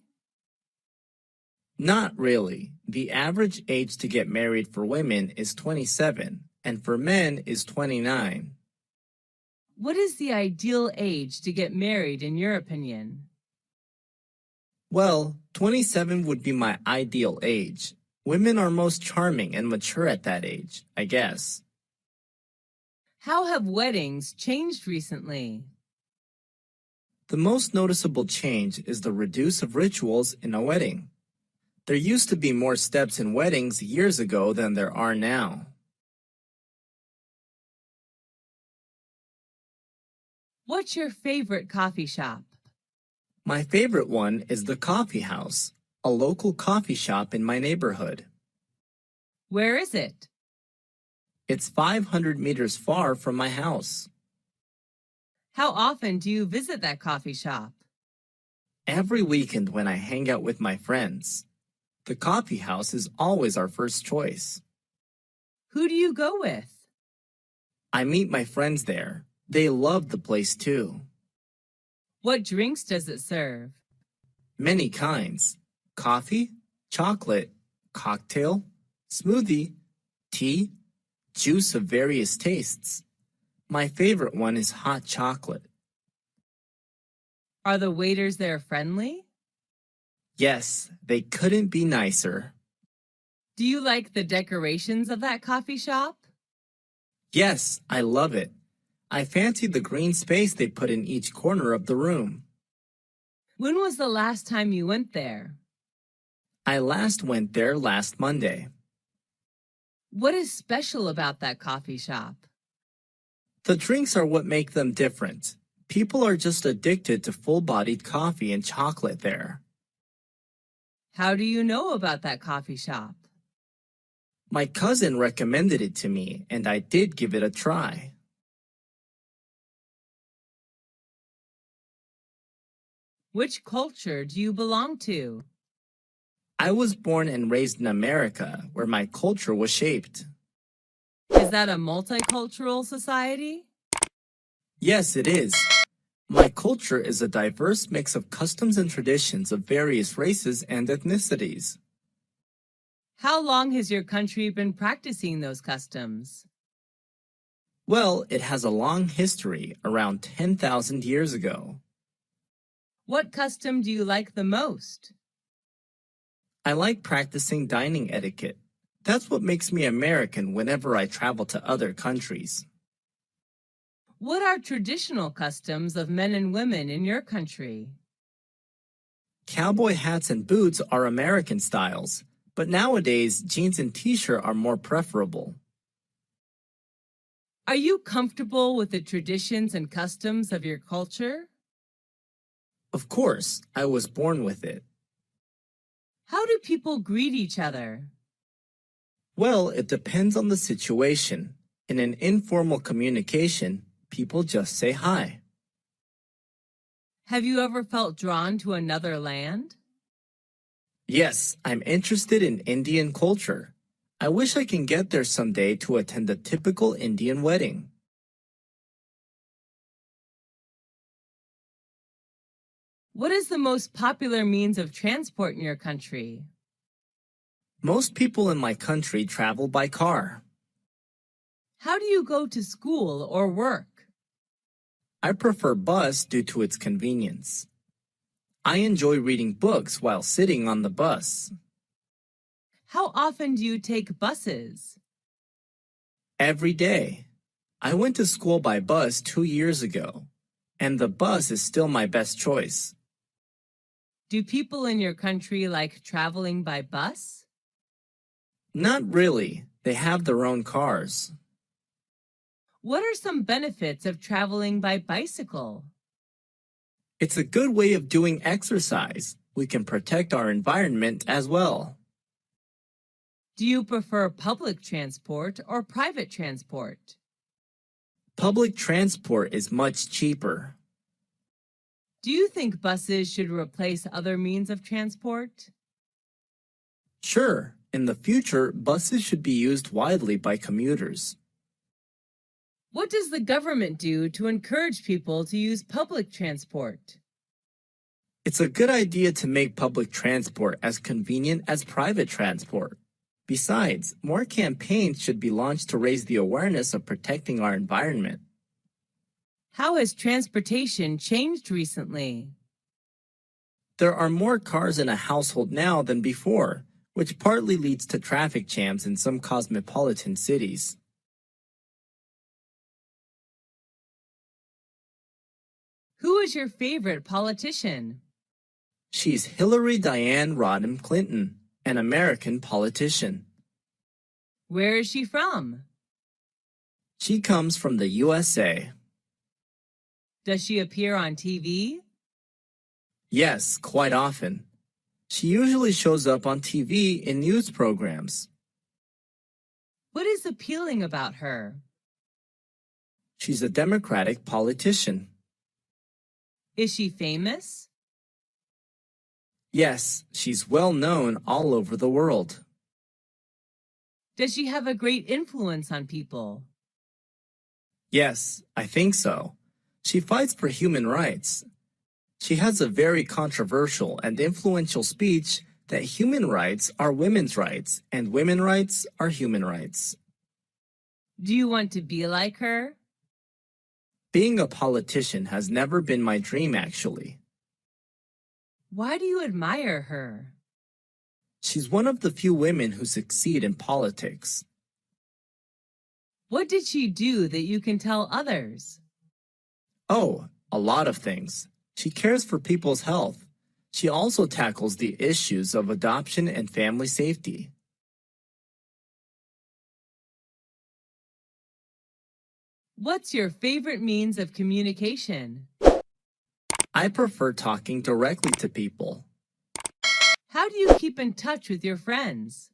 [SPEAKER 3] Not really. The average age to get married for women is 27, and for men is 29.
[SPEAKER 2] What is the ideal age to get married in your opinion?
[SPEAKER 3] Well, 27 would be my ideal age. Women are most charming and mature at that age, I guess.
[SPEAKER 2] How have weddings changed recently?
[SPEAKER 3] The most noticeable change is the reduce of rituals in a wedding. There used to be more steps in weddings years ago than there are now.
[SPEAKER 2] What's your favorite coffee shop?
[SPEAKER 3] My favorite one is the Coffee House, a local coffee shop in my neighborhood.
[SPEAKER 2] Where is it?
[SPEAKER 3] It's 500 meters far from my house.
[SPEAKER 2] How often do you visit that coffee shop?
[SPEAKER 3] Every weekend when I hang out with my friends. The coffee house is always our first choice.
[SPEAKER 2] Who do you go with?
[SPEAKER 3] I meet my friends there. They love the place too.
[SPEAKER 2] What drinks does it serve?
[SPEAKER 3] Many kinds. Coffee, chocolate, cocktail, smoothie, tea, juice of various tastes. My favorite one is hot chocolate.
[SPEAKER 2] Are the waiters there friendly?
[SPEAKER 3] Yes, they couldn't be nicer.
[SPEAKER 2] Do you like the decorations of that coffee shop?
[SPEAKER 3] Yes, I love it. I fancy the green space they put in each corner of the room.
[SPEAKER 2] When was the last time you went there?
[SPEAKER 3] I last went there last Monday.
[SPEAKER 2] What is special about that coffee shop?
[SPEAKER 3] The drinks are what make them different. People are just addicted to full-bodied coffee and chocolate there.
[SPEAKER 2] How do you know about that coffee shop?
[SPEAKER 3] My cousin recommended it to me, and I did give it a try.
[SPEAKER 2] Which culture do you belong to?
[SPEAKER 3] I was born and raised in America, where my culture was shaped.
[SPEAKER 2] Is that a multicultural society?
[SPEAKER 3] Yes, it is. My culture is a diverse mix of customs and traditions of various races and ethnicities.
[SPEAKER 2] How long has your country been practicing those customs?
[SPEAKER 3] Well, it has a long history, around 10,000 years ago.
[SPEAKER 2] What custom do you like the most?
[SPEAKER 3] I like practicing dining etiquette. That's what makes me American whenever I travel to other countries.
[SPEAKER 2] What are traditional customs of men and women in your country?
[SPEAKER 3] Cowboy hats and boots are American styles, but nowadays jeans and t-shirt are more preferable.
[SPEAKER 2] Are you comfortable with the traditions and customs of your culture?
[SPEAKER 3] Of course, I was born with it.
[SPEAKER 2] How do people greet each other?
[SPEAKER 3] Well, it depends on the situation. In an informal communication, people just say hi.
[SPEAKER 2] Have you ever felt drawn to another land?
[SPEAKER 3] Yes, I'm interested in Indian culture. I wish I can get there someday to attend a typical Indian wedding.
[SPEAKER 2] What is the most popular means of transport in your country?
[SPEAKER 3] Most people in my country travel by car.
[SPEAKER 2] How do you go to school or work?
[SPEAKER 3] I prefer bus due to its convenience. I enjoy reading books while sitting on the bus.
[SPEAKER 2] How often do you take buses?
[SPEAKER 3] Every day. I went to school by bus 2 years ago, and the bus is still my best choice.
[SPEAKER 2] Do people in your country like traveling by bus?
[SPEAKER 3] Not really. They have their own cars.
[SPEAKER 2] What are some benefits of traveling by bicycle?
[SPEAKER 3] It's a good way of doing exercise. We can protect our environment as well.
[SPEAKER 2] Do you prefer public transport or private transport?
[SPEAKER 3] Public transport is much cheaper.
[SPEAKER 2] Do you think buses should replace other means of transport?
[SPEAKER 3] Sure, in the future, buses should be used widely by commuters.
[SPEAKER 2] What does the government do to encourage people to use public transport?
[SPEAKER 3] It's a good idea to make public transport as convenient as private transport. Besides, more campaigns should be launched to raise the awareness of protecting our environment.
[SPEAKER 2] How has transportation changed recently?
[SPEAKER 3] There are more cars in a household now than before, which partly leads to traffic jams in some cosmopolitan cities.
[SPEAKER 2] Who is your favorite politician?
[SPEAKER 3] She's Hillary Diane Rodham Clinton, an American politician.
[SPEAKER 2] Where is she from?
[SPEAKER 3] She comes from the USA.
[SPEAKER 2] Does she appear on TV?
[SPEAKER 3] Yes, quite often. She usually shows up on TV in news programs.
[SPEAKER 2] What is appealing about her?
[SPEAKER 3] She's a Democratic politician.
[SPEAKER 2] Is she famous?
[SPEAKER 3] Yes, she's well known all over the world.
[SPEAKER 2] Does she have a great influence on people?
[SPEAKER 3] Yes, I think so. She fights for human rights. She has a very controversial and influential speech that human rights are women's rights and women's rights are human rights.
[SPEAKER 2] Do you want to be like her?
[SPEAKER 3] Being a politician has never been my dream, actually.
[SPEAKER 2] Why do you admire her?
[SPEAKER 3] She's one of the few women who succeed in politics.
[SPEAKER 2] What did she do that you can tell others?
[SPEAKER 3] Oh, a lot of things. She cares for people's health. She also tackles the issues of adoption and family safety.
[SPEAKER 2] What's your favorite means of communication?
[SPEAKER 3] I prefer talking directly to people.
[SPEAKER 2] How do you keep in touch with your friends?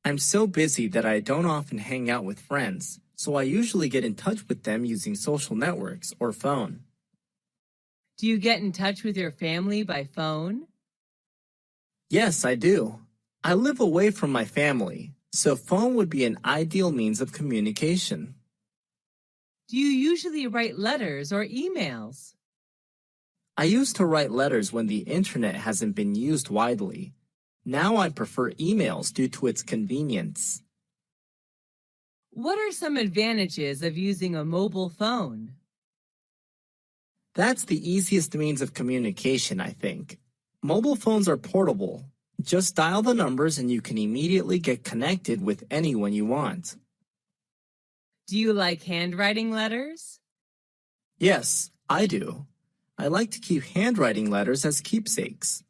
[SPEAKER 3] I'm so busy that I don't often hang out with friends, so I usually get in touch with them using social networks or phone.
[SPEAKER 2] Do you get in touch with your family by phone?
[SPEAKER 3] Yes, I do. I live away from my family, so phone would be an ideal means of communication.
[SPEAKER 2] Do you usually write letters or emails?
[SPEAKER 3] I used to write letters when the internet hasn't been used widely. Now I prefer emails due to its convenience.
[SPEAKER 2] What are some advantages of using a mobile phone?
[SPEAKER 3] That's the easiest means of communication, I think. Mobile phones are portable. Just dial the numbers and you can immediately get connected with anyone you want.
[SPEAKER 2] Do you like handwriting letters?
[SPEAKER 3] Yes, I do. I like to keep handwriting letters as keepsakes.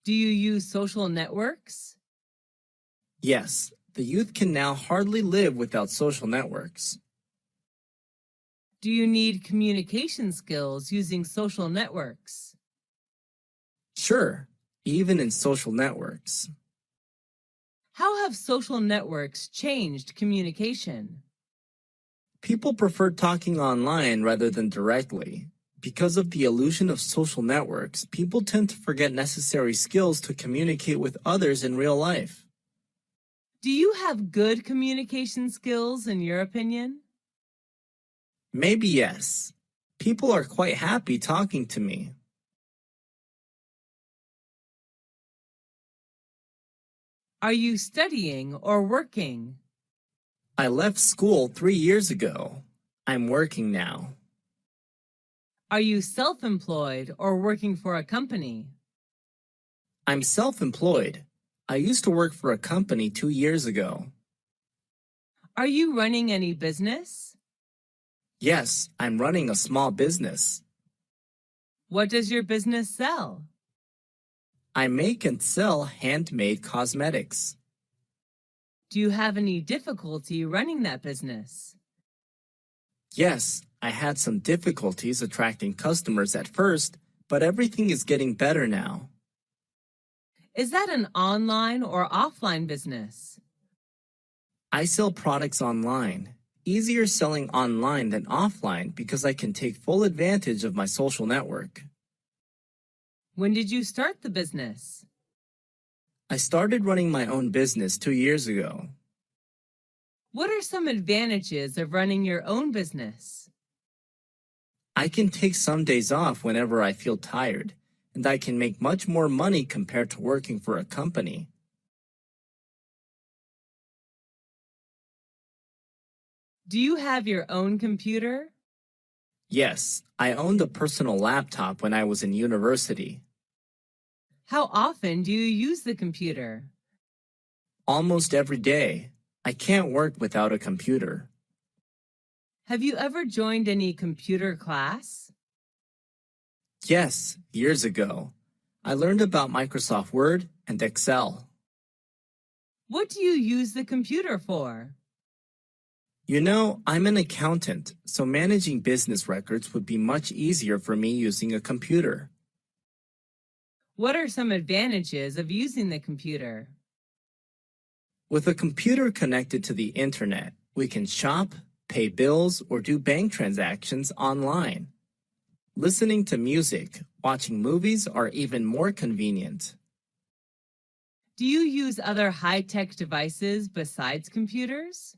[SPEAKER 2] Do you use social networks?
[SPEAKER 3] Yes, the youth can now hardly live without social networks.
[SPEAKER 2] Do you need communication skills using social networks?
[SPEAKER 3] Sure, even in social networks.
[SPEAKER 2] How have social networks changed communication?
[SPEAKER 3] People prefer talking online rather than directly. Because of the illusion of social networks, people tend to forget necessary skills to communicate with others in real life.
[SPEAKER 2] Do you have good communication skills in your opinion?
[SPEAKER 3] Maybe yes. People are quite happy talking to me.
[SPEAKER 2] Are you studying or working?
[SPEAKER 3] I left school 3 years ago. I'm working now.
[SPEAKER 2] Are you self-employed or working for a company?
[SPEAKER 3] I'm self-employed. I used to work for a company 2 years ago.
[SPEAKER 2] Are you running any business?
[SPEAKER 3] Yes, I'm running a small business.
[SPEAKER 2] What does your business sell?
[SPEAKER 3] I make and sell handmade cosmetics.
[SPEAKER 2] Do you have any difficulty running that business?
[SPEAKER 3] Yes, I had some difficulties attracting customers at first, but everything is getting better now.
[SPEAKER 2] Is that an online or offline business?
[SPEAKER 3] I sell products online. Easier selling online than offline because I can take full advantage of my social network.
[SPEAKER 2] When did you start the business?
[SPEAKER 3] I started running my own business 2 years ago.
[SPEAKER 2] What are some advantages of running your own business?
[SPEAKER 3] I can take some days off whenever I feel tired, and I can make much more money compared to working for a company.
[SPEAKER 2] Do you have your own computer?
[SPEAKER 3] Yes, I owned a personal laptop when I was in university.
[SPEAKER 2] How often do you use the computer?
[SPEAKER 3] Almost every day. I can't work without a computer.
[SPEAKER 2] Have you ever joined any computer class?
[SPEAKER 3] Yes, years ago. I learned about Microsoft Word and Excel.
[SPEAKER 2] What do you use the computer for?
[SPEAKER 3] You know, I'm an accountant, so managing business records would be much easier for me using a computer.
[SPEAKER 2] What are some advantages of using the computer?
[SPEAKER 3] With a computer connected to the internet, we can shop, pay bills, or do bank transactions online. Listening to music, watching movies are even more convenient.
[SPEAKER 2] Do you use other high-tech devices besides computers?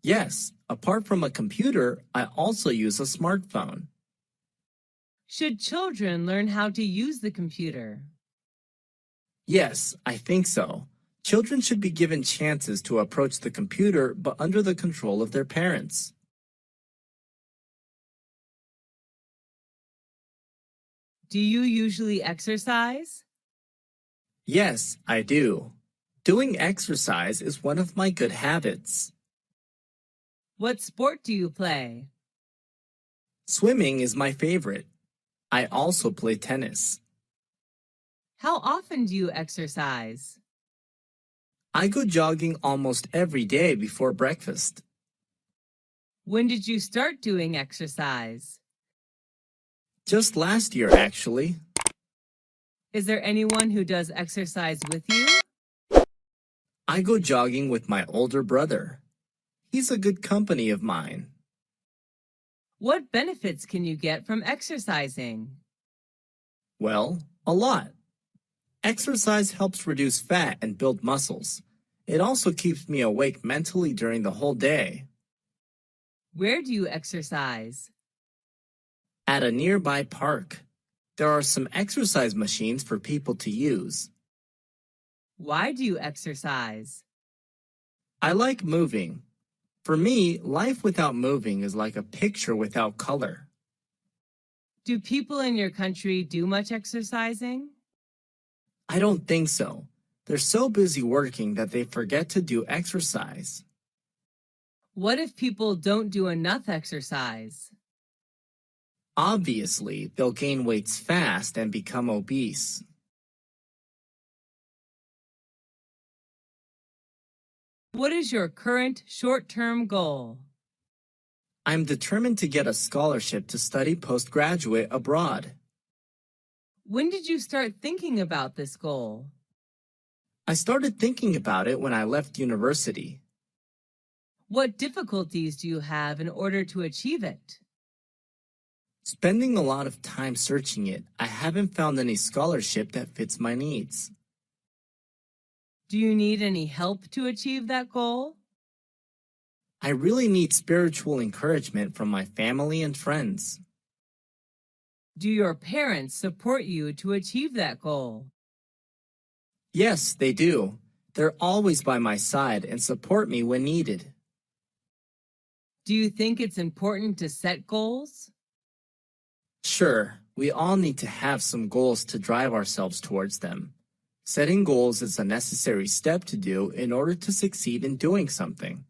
[SPEAKER 3] Yes, apart from a computer, I also use a smartphone.
[SPEAKER 2] Should children learn how to use the computer?
[SPEAKER 3] Yes, I think so. Children should be given chances to approach the computer, but under the control of their parents.
[SPEAKER 2] Do you usually exercise?
[SPEAKER 3] Yes, I do. Doing exercise is one of my good habits.
[SPEAKER 2] What sport do you play?
[SPEAKER 3] Swimming is my favorite. I also play tennis.
[SPEAKER 2] How often do you exercise?
[SPEAKER 3] I go jogging almost every day before breakfast.
[SPEAKER 2] When did you start doing exercise?
[SPEAKER 3] Just last year, actually.
[SPEAKER 2] Is there anyone who does exercise with you?
[SPEAKER 3] I go jogging with my older brother. He's a good company of mine.
[SPEAKER 2] What benefits can you get from exercising?
[SPEAKER 3] Well, a lot. Exercise helps reduce fat and build muscles. It also keeps me awake mentally during the whole day.
[SPEAKER 2] Where do you exercise?
[SPEAKER 3] At a nearby park, there are some exercise machines for people to use.
[SPEAKER 2] Why do you exercise?
[SPEAKER 3] I like moving. For me, life without moving is like a picture without color.
[SPEAKER 2] Do people in your country do much exercising?
[SPEAKER 3] I don't think so. They're so busy working that they forget to do exercise.
[SPEAKER 2] What if people don't do enough exercise?
[SPEAKER 3] Obviously, they'll gain weights fast and become obese.
[SPEAKER 2] What is your current short-term goal?
[SPEAKER 3] I'm determined to get a scholarship to study postgraduate abroad.
[SPEAKER 2] When did you start thinking about this goal?
[SPEAKER 3] I started thinking about it when I left university.
[SPEAKER 2] What difficulties do you have in order to achieve it?
[SPEAKER 3] Spending a lot of time searching it, I haven't found any scholarship that fits my needs.
[SPEAKER 2] Do you need any help to achieve that goal?
[SPEAKER 3] I really need spiritual encouragement from my family and friends.
[SPEAKER 2] Do your parents support you to achieve that goal?
[SPEAKER 3] Yes, they do. They're always by my side and support me when needed.
[SPEAKER 2] Do you think it's important to set goals?
[SPEAKER 3] Sure, we all need to have some goals to drive ourselves towards them. Setting goals is a necessary step to do in order to succeed in doing something.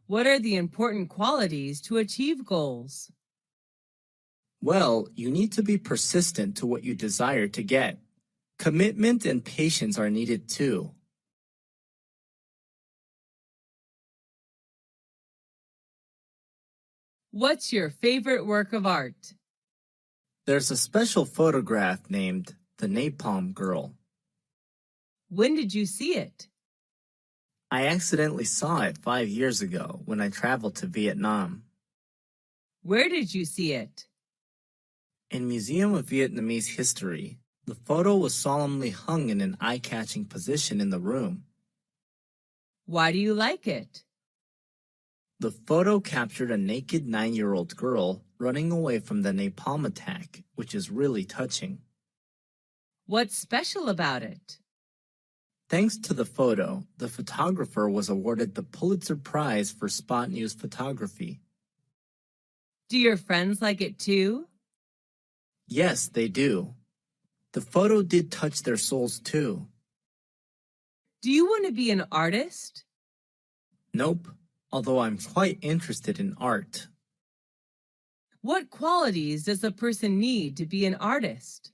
[SPEAKER 2] What are the important qualities to achieve goals?
[SPEAKER 3] Well, you need to be persistent to what you desire to get. Commitment and patience are needed too.
[SPEAKER 2] What's your favorite work of art?
[SPEAKER 3] There's a special photograph named The Napalm Girl.
[SPEAKER 2] When did you see it?
[SPEAKER 3] I accidentally saw it 5 years ago when I traveled to Vietnam.
[SPEAKER 2] Where did you see it?
[SPEAKER 3] In Museum of Vietnamese History, the photo was solemnly hung in an eye-catching position in the room.
[SPEAKER 2] Why do you like it?
[SPEAKER 3] The photo captured a naked 9-year-old girl running away from the napalm attack, which is really touching.
[SPEAKER 2] What's special about it?
[SPEAKER 3] Thanks to the photo, the photographer was awarded the Pulitzer Prize for spot news photography.
[SPEAKER 2] Do your friends like it too?
[SPEAKER 3] Yes, they do. The photo did touch their souls too.
[SPEAKER 2] Do you want to be an artist?
[SPEAKER 3] Nope, although I'm quite interested in art.
[SPEAKER 2] What qualities does a person need to be an artist?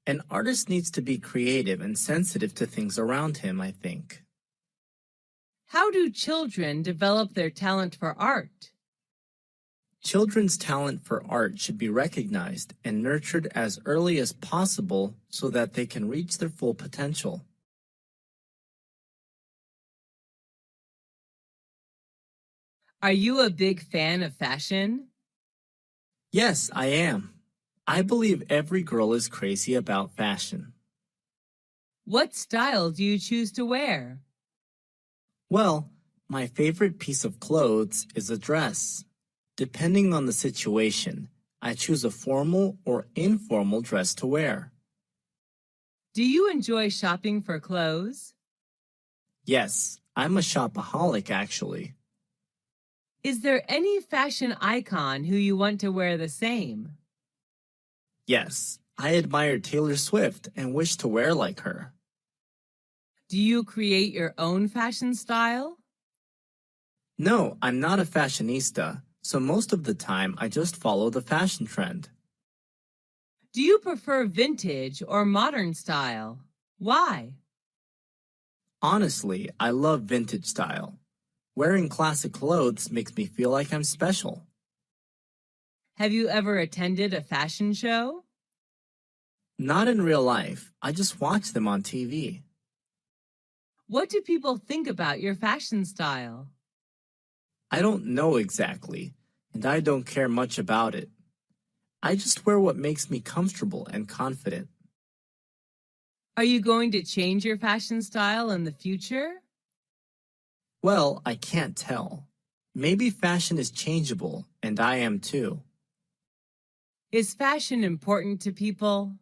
[SPEAKER 3] An artist needs to be creative and sensitive to things around him, I think.
[SPEAKER 2] How do children develop their talent for art?
[SPEAKER 3] Children's talent for art should be recognized and nurtured as early as possible so that they can reach their full potential.
[SPEAKER 2] Are you a big fan of fashion?
[SPEAKER 3] Yes, I am. I believe every girl is crazy about fashion.
[SPEAKER 2] What style do you choose to wear?
[SPEAKER 3] Well, my favorite piece of clothes is a dress. Depending on the situation, I choose a formal or informal dress to wear.
[SPEAKER 2] Do you enjoy shopping for clothes?
[SPEAKER 3] Yes, I'm a shopaholic actually.
[SPEAKER 2] Is there any fashion icon who you want to wear the same?
[SPEAKER 3] Yes, I admire Taylor Swift and wish to wear like her.
[SPEAKER 2] Do you create your own fashion style?
[SPEAKER 3] No, I'm not a fashionista, so most of the time I just follow the fashion trend.
[SPEAKER 2] Do you prefer vintage or modern style? Why?
[SPEAKER 3] Honestly, I love vintage style. Wearing classic clothes makes me feel like I'm special.
[SPEAKER 2] Have you ever attended a fashion show?
[SPEAKER 3] Not in real life, I just watch them on TV.
[SPEAKER 2] What do people think about your fashion style?
[SPEAKER 3] I don't know exactly, and I don't care much about it. I just wear what makes me comfortable and confident.
[SPEAKER 2] Are you going to change your fashion style in the future?
[SPEAKER 3] Well, I can't tell. Maybe fashion is changeable, and I am too.
[SPEAKER 2] Is fashion important to people?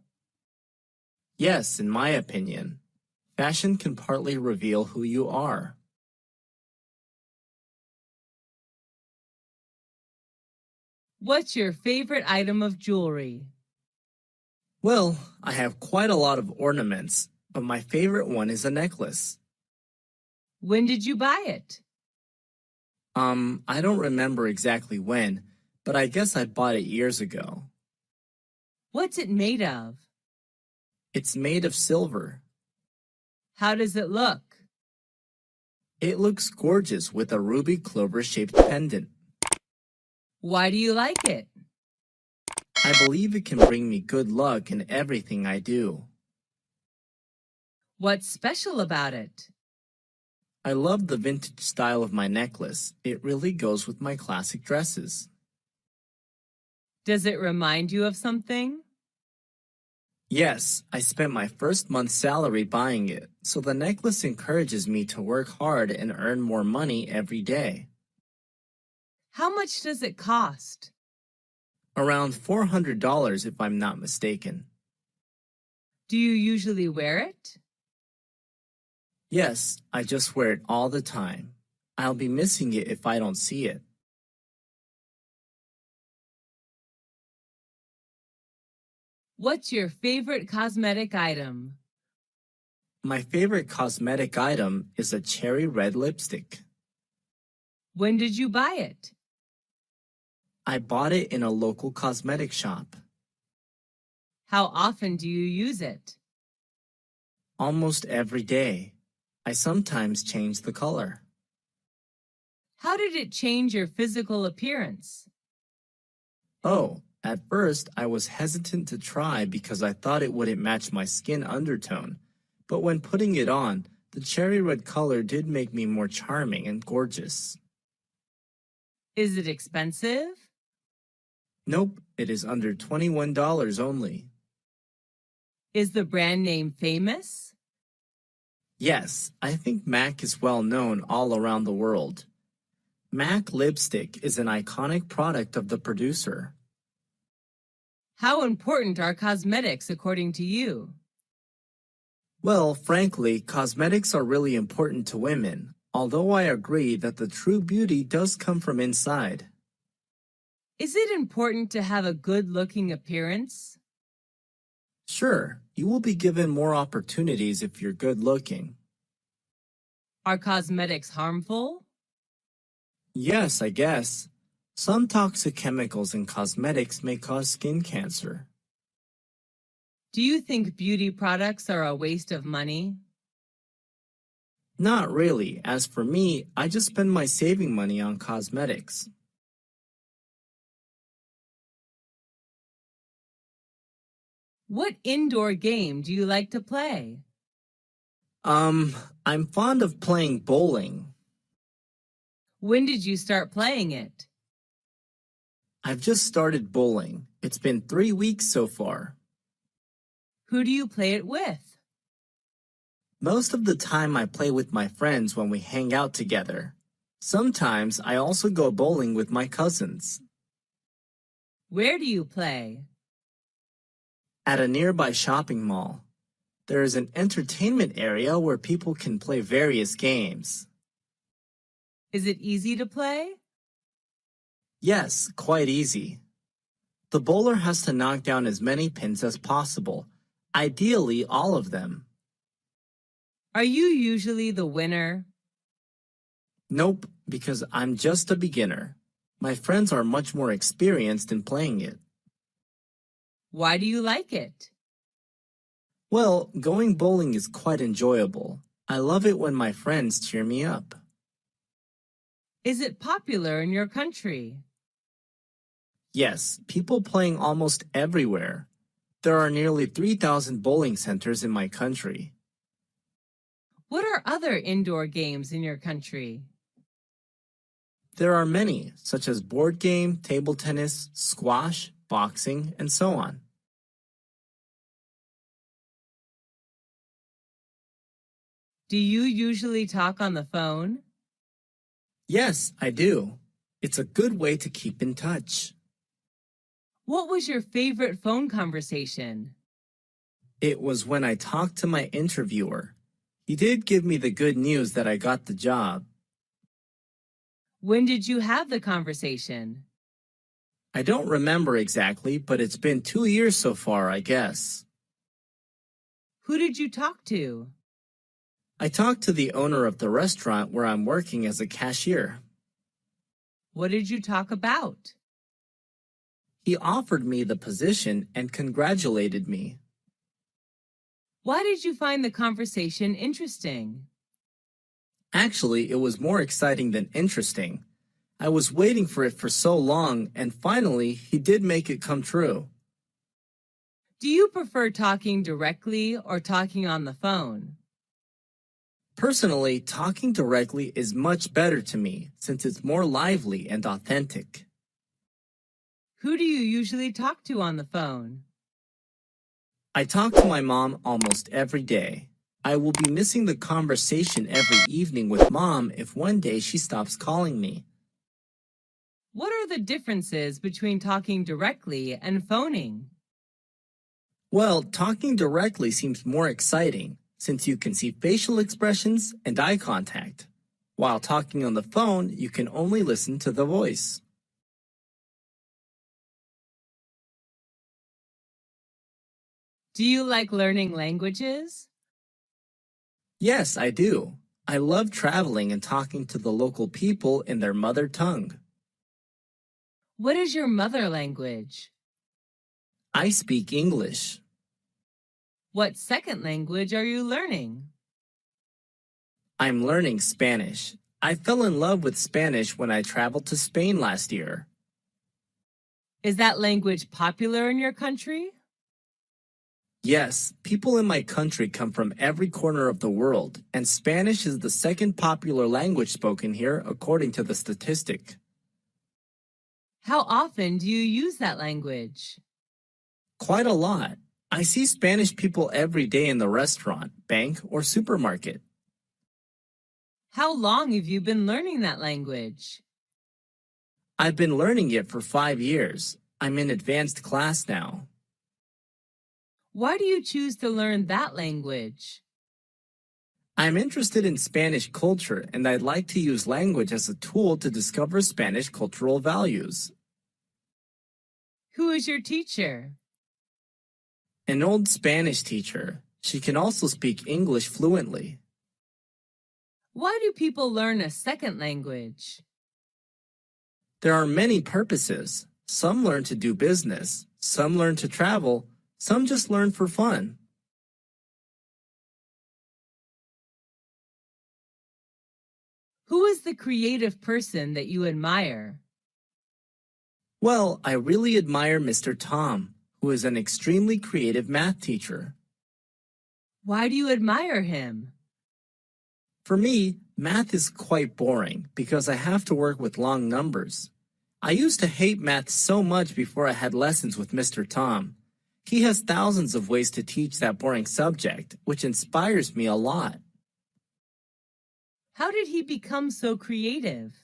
[SPEAKER 3] Yes, in my opinion. Fashion can partly reveal who you are.
[SPEAKER 2] What's your favorite item of jewelry?
[SPEAKER 3] Well, I have quite a lot of ornaments, but my favorite one is a necklace.
[SPEAKER 2] When did you buy it?
[SPEAKER 3] I don't remember exactly when, but I guess I bought it years ago.
[SPEAKER 2] What's it made of?
[SPEAKER 3] It's made of silver.
[SPEAKER 2] How does it look?
[SPEAKER 3] It looks gorgeous with a ruby clover-shaped pendant.
[SPEAKER 2] Why do you like it?
[SPEAKER 3] I believe it can bring me good luck in everything I do.
[SPEAKER 2] What's special about it?
[SPEAKER 3] I love the vintage style of my necklace. It really goes with my classic dresses.
[SPEAKER 2] Does it remind you of something?
[SPEAKER 3] Yes, I spent my first month's salary buying it, so the necklace encourages me to work hard and earn more money every day.
[SPEAKER 2] How much does it cost?
[SPEAKER 3] Around $400 if I'm not mistaken.
[SPEAKER 2] Do you usually wear it?
[SPEAKER 3] Yes, I just wear it all the time. I'll be missing it if I don't see it.
[SPEAKER 2] What's your favorite cosmetic item?
[SPEAKER 3] My favorite cosmetic item is a cherry red lipstick.
[SPEAKER 2] When did you buy it?
[SPEAKER 3] I bought it in a local cosmetic shop.
[SPEAKER 2] How often do you use it?
[SPEAKER 3] Almost every day. I sometimes change the color.
[SPEAKER 2] How did it change your physical appearance?
[SPEAKER 3] Oh, at first I was hesitant to try because I thought it wouldn't match my skin undertone. But when putting it on, the cherry red color did make me more charming and gorgeous.
[SPEAKER 2] Is it expensive?
[SPEAKER 3] Nope, it is under $21 only.
[SPEAKER 2] Is the brand name famous?
[SPEAKER 3] Yes, I think MAC is well known all around the world. MAC lipstick is an iconic product of the producer.
[SPEAKER 2] How important are cosmetics according to you?
[SPEAKER 3] Well, frankly, cosmetics are really important to women, although I agree that the true beauty does come from inside.
[SPEAKER 2] Is it important to have a good-looking appearance?
[SPEAKER 3] Sure, you will be given more opportunities if you're good looking.
[SPEAKER 2] Are cosmetics harmful?
[SPEAKER 3] Yes, I guess. Some toxic chemicals in cosmetics may cause skin cancer.
[SPEAKER 2] Do you think beauty products are a waste of money?
[SPEAKER 3] Not really. As for me, I just spend my saving money on cosmetics.
[SPEAKER 2] What indoor game do you like to play?
[SPEAKER 3] I'm fond of playing bowling.
[SPEAKER 2] When did you start playing it?
[SPEAKER 3] I've just started bowling. It's been 3 weeks so far.
[SPEAKER 2] Who do you play it with?
[SPEAKER 3] Most of the time I play with my friends when we hang out together. Sometimes I also go bowling with my cousins.
[SPEAKER 2] Where do you play?
[SPEAKER 3] At a nearby shopping mall, there is an entertainment area where people can play various games.
[SPEAKER 2] Is it easy to play?
[SPEAKER 3] Yes, quite easy. The bowler has to knock down as many pins as possible, ideally all of them.
[SPEAKER 2] Are you usually the winner?
[SPEAKER 3] Nope, because I'm just a beginner. My friends are much more experienced in playing it.
[SPEAKER 2] Why do you like it?
[SPEAKER 3] Well, going bowling is quite enjoyable. I love it when my friends cheer me up.
[SPEAKER 2] Is it popular in your country?
[SPEAKER 3] Yes, people playing almost everywhere. There are nearly 3,000 bowling centers in my country.
[SPEAKER 2] What are other indoor games in your country?
[SPEAKER 3] There are many, such as board game, table tennis, squash, boxing, and so on.
[SPEAKER 2] Do you usually talk on the phone?
[SPEAKER 3] Yes, I do. It's a good way to keep in touch.
[SPEAKER 2] What was your favorite phone conversation?
[SPEAKER 3] It was when I talked to my interviewer. He did give me the good news that I got the job.
[SPEAKER 2] When did you have the conversation?
[SPEAKER 3] I don't remember exactly, but it's been 2 years so far, I guess.
[SPEAKER 2] Who did you talk to?
[SPEAKER 3] I talked to the owner of the restaurant where I'm working as a cashier.
[SPEAKER 2] What did you talk about?
[SPEAKER 3] He offered me the position and congratulated me.
[SPEAKER 2] Why did you find the conversation interesting?
[SPEAKER 3] Actually, it was more exciting than interesting. I was waiting for it for so long, and finally, he did make it come true.
[SPEAKER 2] Do you prefer talking directly or talking on the phone?
[SPEAKER 3] Personally, talking directly is much better to me since it's more lively and authentic.
[SPEAKER 2] Who do you usually talk to on the phone?
[SPEAKER 3] I talk to my mom almost every day. I will be missing the conversation every evening with Mom if one day she stops calling me.
[SPEAKER 2] What are the differences between talking directly and phoning?
[SPEAKER 3] Well, talking directly seems more exciting since you can see facial expressions and eye contact. While talking on the phone, you can only listen to the voice.
[SPEAKER 2] Do you like learning languages?
[SPEAKER 3] Yes, I do. I love traveling and talking to the local people in their mother tongue.
[SPEAKER 2] What is your mother language?
[SPEAKER 3] I speak English.
[SPEAKER 2] What second language are you learning?
[SPEAKER 3] I'm learning Spanish. I fell in love with Spanish when I traveled to Spain last year.
[SPEAKER 2] Is that language popular in your country?
[SPEAKER 3] Yes, people in my country come from every corner of the world, and Spanish is the second popular language spoken here according to the statistic.
[SPEAKER 2] How often do you use that language?
[SPEAKER 3] Quite a lot. I see Spanish people every day in the restaurant, bank, or supermarket.
[SPEAKER 2] How long have you been learning that language?
[SPEAKER 3] I've been learning it for 5 years. I'm in advanced class now.
[SPEAKER 2] Why do you choose to learn that language?
[SPEAKER 3] I'm interested in Spanish culture, and I'd like to use language as a tool to discover Spanish cultural values.
[SPEAKER 2] Who is your teacher?
[SPEAKER 3] An old Spanish teacher. She can also speak English fluently.
[SPEAKER 2] Why do people learn a second language?
[SPEAKER 3] There are many purposes. Some learn to do business, some learn to travel, some just learn for fun.
[SPEAKER 2] Who is the creative person that you admire?
[SPEAKER 3] Well, I really admire Mr. Tom, who is an extremely creative math teacher.
[SPEAKER 2] Why do you admire him?
[SPEAKER 3] For me, math is quite boring because I have to work with long numbers. I used to hate math so much before I had lessons with Mr. Tom. He has thousands of ways to teach that boring subject, which inspires me a lot.
[SPEAKER 2] How did he become so creative?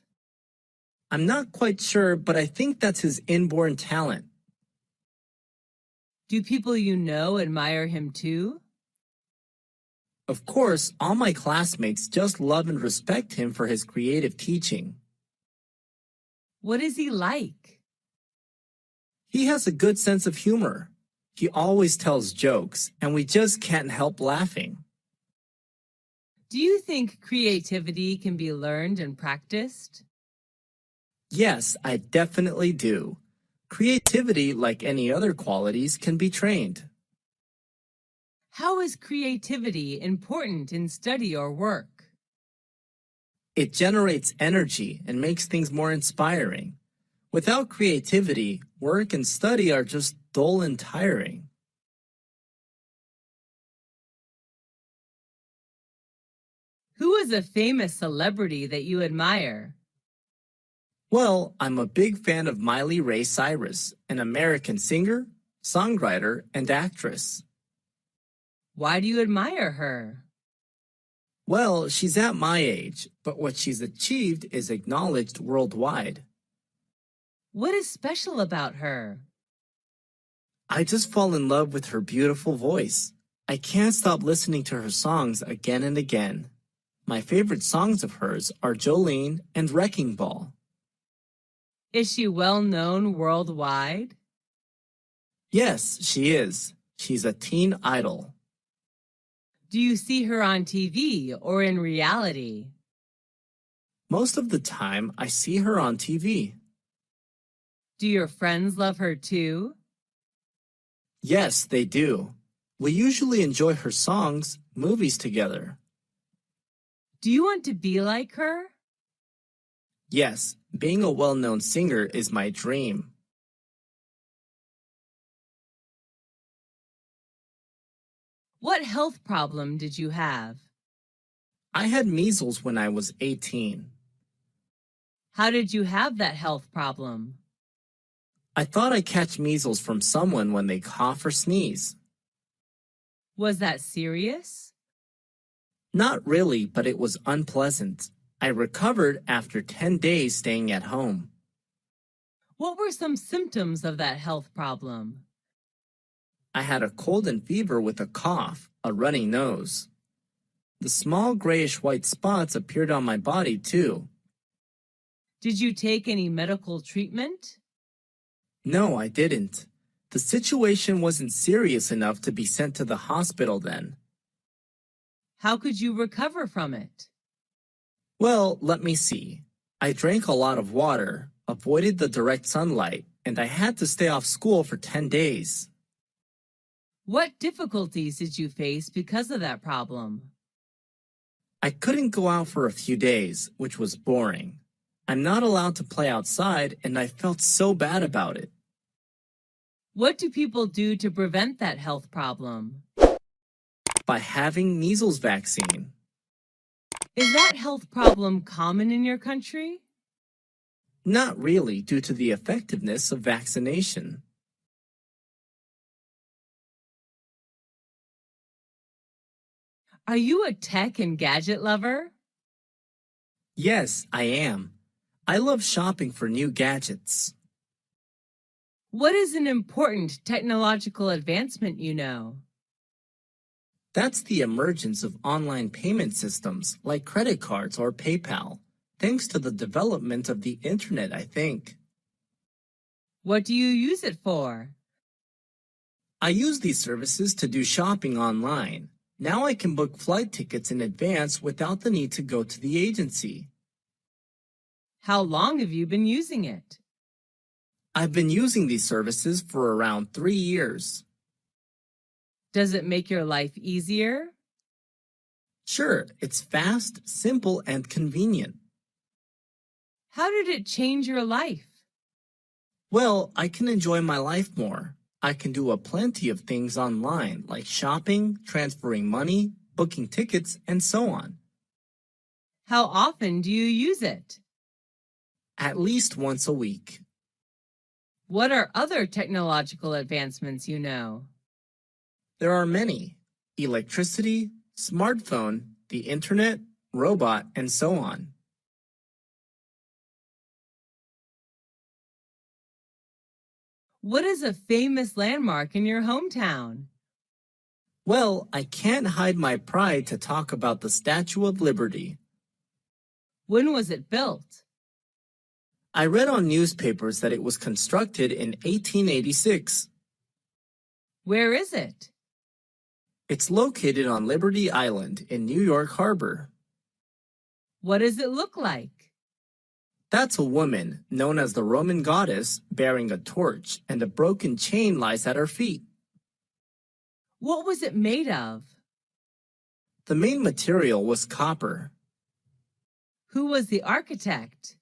[SPEAKER 3] I'm not quite sure, but I think that's his inborn talent.
[SPEAKER 2] Do people you know admire him too?
[SPEAKER 3] Of course, all my classmates just love and respect him for his creative teaching.
[SPEAKER 2] What is he like?
[SPEAKER 3] He has a good sense of humor. He always tells jokes, and we just can't help laughing.
[SPEAKER 2] Do you think creativity can be learned and practiced?
[SPEAKER 3] Yes, I definitely do. Creativity, like any other qualities, can be trained.
[SPEAKER 2] How is creativity important in study or work?
[SPEAKER 3] It generates energy and makes things more inspiring. Without creativity, work and study are just dull and tiring.
[SPEAKER 2] Who is a famous celebrity that you admire?
[SPEAKER 3] Well, I'm a big fan of Miley Ray Cyrus, an American singer, songwriter, and actress.
[SPEAKER 2] Why do you admire her?
[SPEAKER 3] Well, she's at my age, but what she's achieved is acknowledged worldwide.
[SPEAKER 2] What is special about her?
[SPEAKER 3] I just fall in love with her beautiful voice. I can't stop listening to her songs again and again. My favorite songs of hers are Jolene and Wrecking Ball.
[SPEAKER 2] Is she well known worldwide?
[SPEAKER 3] Yes, she is. She's a teen idol.
[SPEAKER 2] Do you see her on TV or in reality?
[SPEAKER 3] Most of the time, I see her on TV.
[SPEAKER 2] Do your friends love her too?
[SPEAKER 3] Yes, they do. We usually enjoy her songs, movies together.
[SPEAKER 2] Do you want to be like her?
[SPEAKER 3] Yes, being a well-known singer is my dream.
[SPEAKER 2] What health problem did you have?
[SPEAKER 3] I had measles when I was 18.
[SPEAKER 2] How did you have that health problem?
[SPEAKER 3] I thought I catch measles from someone when they cough or sneeze.
[SPEAKER 2] Was that serious?
[SPEAKER 3] Not really, but it was unpleasant. I recovered after 10 days staying at home.
[SPEAKER 2] What were some symptoms of that health problem?
[SPEAKER 3] I had a cold and fever with a cough, a runny nose. The small grayish-white spots appeared on my body too.
[SPEAKER 2] Did you take any medical treatment?
[SPEAKER 3] No, I didn't. The situation wasn't serious enough to be sent to the hospital then.
[SPEAKER 2] How could you recover from it?
[SPEAKER 3] Well, let me see. I drank a lot of water, avoided the direct sunlight, and I had to stay off school for 10 days.
[SPEAKER 2] What difficulties did you face because of that problem?
[SPEAKER 3] I couldn't go out for a few days, which was boring. I'm not allowed to play outside, and I felt so bad about it.
[SPEAKER 2] What do people do to prevent that health problem?
[SPEAKER 3] By having measles vaccine.
[SPEAKER 2] Is that health problem common in your country?
[SPEAKER 3] Not really, due to the effectiveness of vaccination.
[SPEAKER 2] Are you a tech and gadget lover?
[SPEAKER 3] Yes, I am. I love shopping for new gadgets.
[SPEAKER 2] What is an important technological advancement you know?
[SPEAKER 3] That's the emergence of online payment systems like credit cards or PayPal, thanks to the development of the internet, I think.
[SPEAKER 2] What do you use it for?
[SPEAKER 3] I use these services to do shopping online. Now I can book flight tickets in advance without the need to go to the agency.
[SPEAKER 2] How long have you been using it?
[SPEAKER 3] I've been using these services for around 3 years.
[SPEAKER 2] Does it make your life easier?
[SPEAKER 3] Sure, it's fast, simple, and convenient.
[SPEAKER 2] How did it change your life?
[SPEAKER 3] Well, I can enjoy my life more. I can do a plenty of things online, like shopping, transferring money, booking tickets, and so on.
[SPEAKER 2] How often do you use it?
[SPEAKER 3] At least once a week.
[SPEAKER 2] What are other technological advancements you know?
[SPEAKER 3] There are many: electricity, smartphone, the internet, robot, and so on.
[SPEAKER 2] What is a famous landmark in your hometown?
[SPEAKER 3] Well, I can't hide my pride to talk about the Statue of Liberty.
[SPEAKER 2] When was it built?
[SPEAKER 3] I read on newspapers that it was constructed in 1886.
[SPEAKER 2] Where is it?
[SPEAKER 3] It's located on Liberty Island in New York Harbor.
[SPEAKER 2] What does it look like?
[SPEAKER 3] That's a woman, known as the Roman goddess, bearing a torch, and a broken chain lies at her feet.
[SPEAKER 2] What was it made of?
[SPEAKER 3] The main material was copper.
[SPEAKER 2] Who was the architect?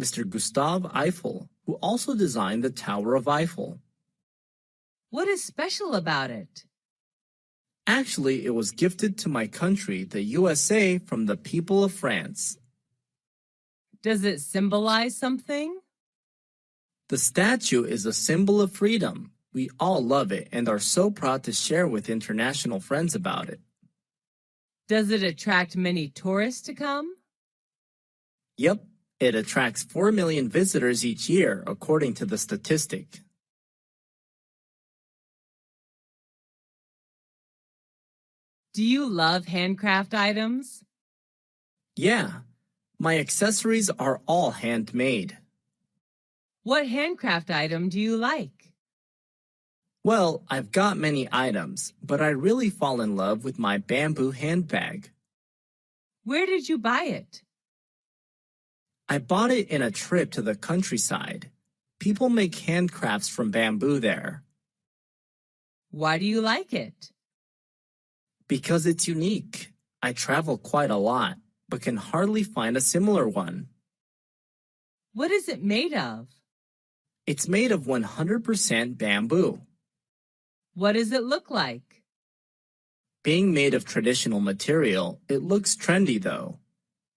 [SPEAKER 3] Mr. Gustav Eiffel, who also designed the Tower of Eiffel.
[SPEAKER 2] What is special about it?
[SPEAKER 3] Actually, it was gifted to my country, the USA, from the people of France.
[SPEAKER 2] Does it symbolize something?
[SPEAKER 3] The statue is a symbol of freedom. We all love it and are so proud to share with international friends about it.
[SPEAKER 2] Does it attract many tourists to come?
[SPEAKER 3] Yep, it attracts 4 million visitors each year, according to the statistic.
[SPEAKER 2] Do you love handcraft items?
[SPEAKER 3] Yeah, my accessories are all handmade.
[SPEAKER 2] What handcraft item do you like?
[SPEAKER 3] Well, I've got many items, but I really fall in love with my bamboo handbag.
[SPEAKER 2] Where did you buy it?
[SPEAKER 3] I bought it in a trip to the countryside. People make handcrafts from bamboo there.
[SPEAKER 2] Why do you like it?
[SPEAKER 3] Because it's unique. I travel quite a lot, but can hardly find a similar one.
[SPEAKER 2] What is it made of?
[SPEAKER 3] It's made of 100% bamboo.
[SPEAKER 2] What does it look like?
[SPEAKER 3] Being made of traditional material, it looks trendy though.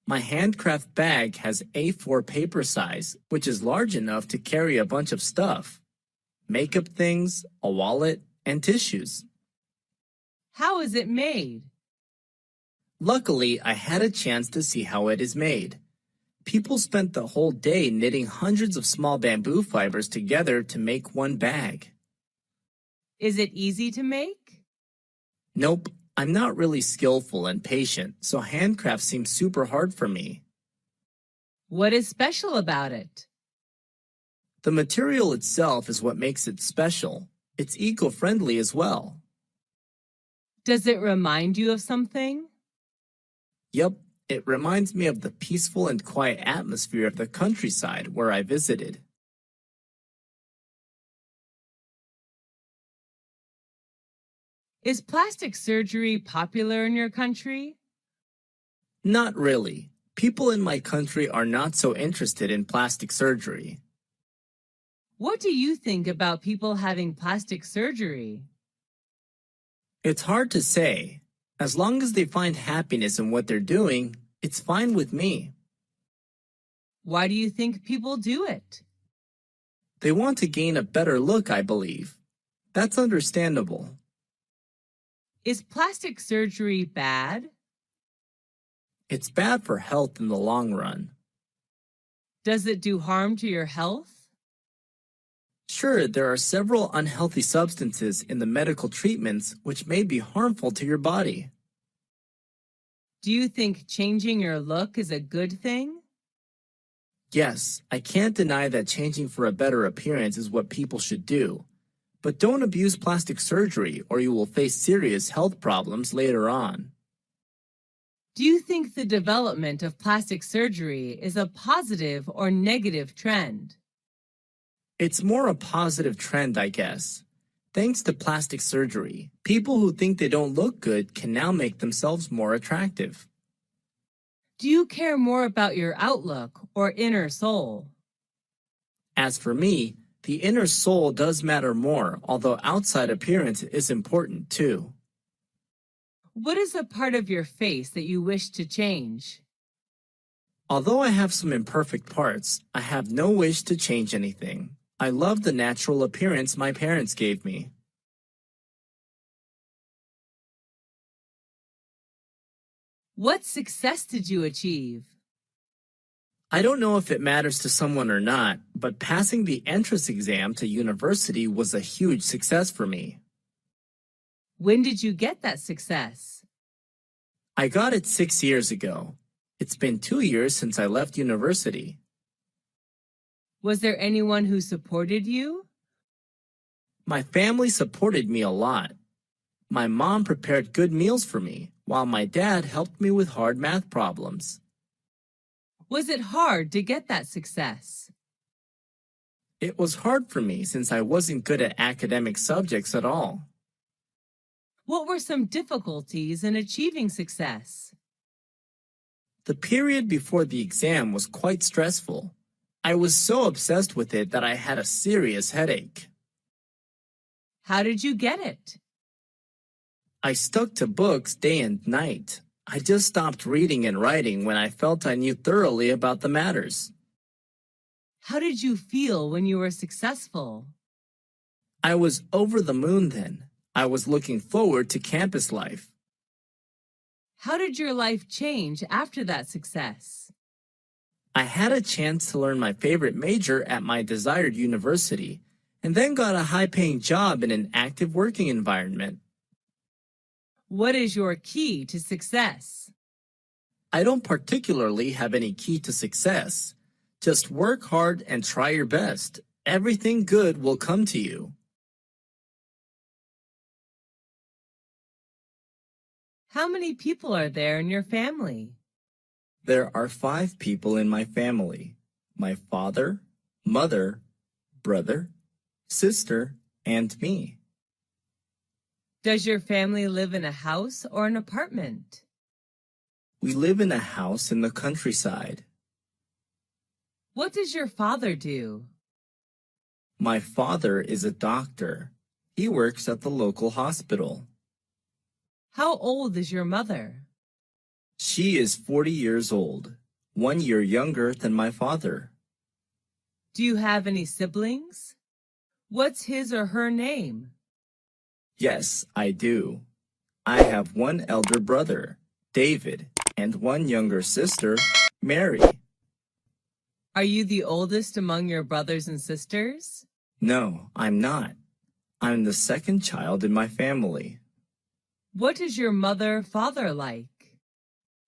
[SPEAKER 3] My handcraft bag has A4 paper size, which is large enough to carry a bunch of stuff. Makeup things, a wallet, and tissues.
[SPEAKER 2] How is it made?
[SPEAKER 3] Luckily, I had a chance to see how it is made. People spent the whole day knitting hundreds of small bamboo fibers together to make one bag.
[SPEAKER 2] Is it easy to make?
[SPEAKER 3] Nope, I'm not really skillful and patient, so handcraft seems super hard for me.
[SPEAKER 2] What is special about it?
[SPEAKER 3] The material itself is what makes it special. It's eco-friendly as well.
[SPEAKER 2] Does it remind you of something?
[SPEAKER 3] Yup, it reminds me of the peaceful and quiet atmosphere of the countryside where I visited.
[SPEAKER 2] Is plastic surgery popular in your country?
[SPEAKER 3] Not really. People in my country are not so interested in plastic surgery.
[SPEAKER 2] What do you think about people having plastic surgery?
[SPEAKER 3] It's hard to say. As long as they find happiness in what they're doing, it's fine with me.
[SPEAKER 2] Why do you think people do it?
[SPEAKER 3] They want to gain a better look, I believe. That's understandable.
[SPEAKER 2] Is plastic surgery bad?
[SPEAKER 3] It's bad for health in the long run.
[SPEAKER 2] Does it do harm to your health?
[SPEAKER 3] Sure, there are several unhealthy substances in the medical treatments which may be harmful to your body.
[SPEAKER 2] Do you think changing your look is a good thing?
[SPEAKER 3] Yes, I can't deny that changing for a better appearance is what people should do. But don't abuse plastic surgery or you will face serious health problems later on.
[SPEAKER 2] Do you think the development of plastic surgery is a positive or negative trend?
[SPEAKER 3] It's more a positive trend, I guess. Thanks to plastic surgery, people who think they don't look good can now make themselves more attractive.
[SPEAKER 2] Do you care more about your outlook or inner soul?
[SPEAKER 3] As for me, the inner soul does matter more, although outside appearance is important too.
[SPEAKER 2] What is a part of your face that you wish to change?
[SPEAKER 3] Although I have some imperfect parts, I have no wish to change anything. I love the natural appearance my parents gave me.
[SPEAKER 2] What success did you achieve?
[SPEAKER 3] I don't know if it matters to someone or not, but passing the entrance exam to university was a huge success for me.
[SPEAKER 2] When did you get that success?
[SPEAKER 3] I got it 6 years ago. It's been 2 years since I left university.
[SPEAKER 2] Was there anyone who supported you?
[SPEAKER 3] My family supported me a lot. My mom prepared good meals for me, while my dad helped me with hard math problems.
[SPEAKER 2] Was it hard to get that success?
[SPEAKER 3] It was hard for me since I wasn't good at academic subjects at all.
[SPEAKER 2] What were some difficulties in achieving success?
[SPEAKER 3] The period before the exam was quite stressful. I was so obsessed with it that I had a serious headache.
[SPEAKER 2] How did you get it?
[SPEAKER 3] I stuck to books day and night. I just stopped reading and writing when I felt I knew thoroughly about the matters.
[SPEAKER 2] How did you feel when you were successful?
[SPEAKER 3] I was over the moon then. I was looking forward to campus life.
[SPEAKER 2] How did your life change after that success?
[SPEAKER 3] I had a chance to learn my favorite major at my desired university, and then got a high-paying job in an active working environment.
[SPEAKER 2] What is your key to success?
[SPEAKER 3] I don't particularly have any key to success. Just work hard and try your best. Everything good will come to you.
[SPEAKER 2] How many people are there in your family?
[SPEAKER 3] There are 5 people in my family. My father, mother, brother, sister, and me.
[SPEAKER 2] Does your family live in a house or an apartment?
[SPEAKER 3] We live in a house in the countryside.
[SPEAKER 2] What does your father do?
[SPEAKER 3] My father is a doctor. He works at the local hospital.
[SPEAKER 2] How old is your mother?
[SPEAKER 3] She is 40 years old, 1 year younger than my father.
[SPEAKER 2] Do you have any siblings? What's his or her name?
[SPEAKER 3] Yes, I do. I have one elder brother, David, and one younger sister, Mary.
[SPEAKER 2] Are you the oldest among your brothers and sisters?
[SPEAKER 3] No, I'm not. I'm the second child in my family.
[SPEAKER 2] What is your mother-father like?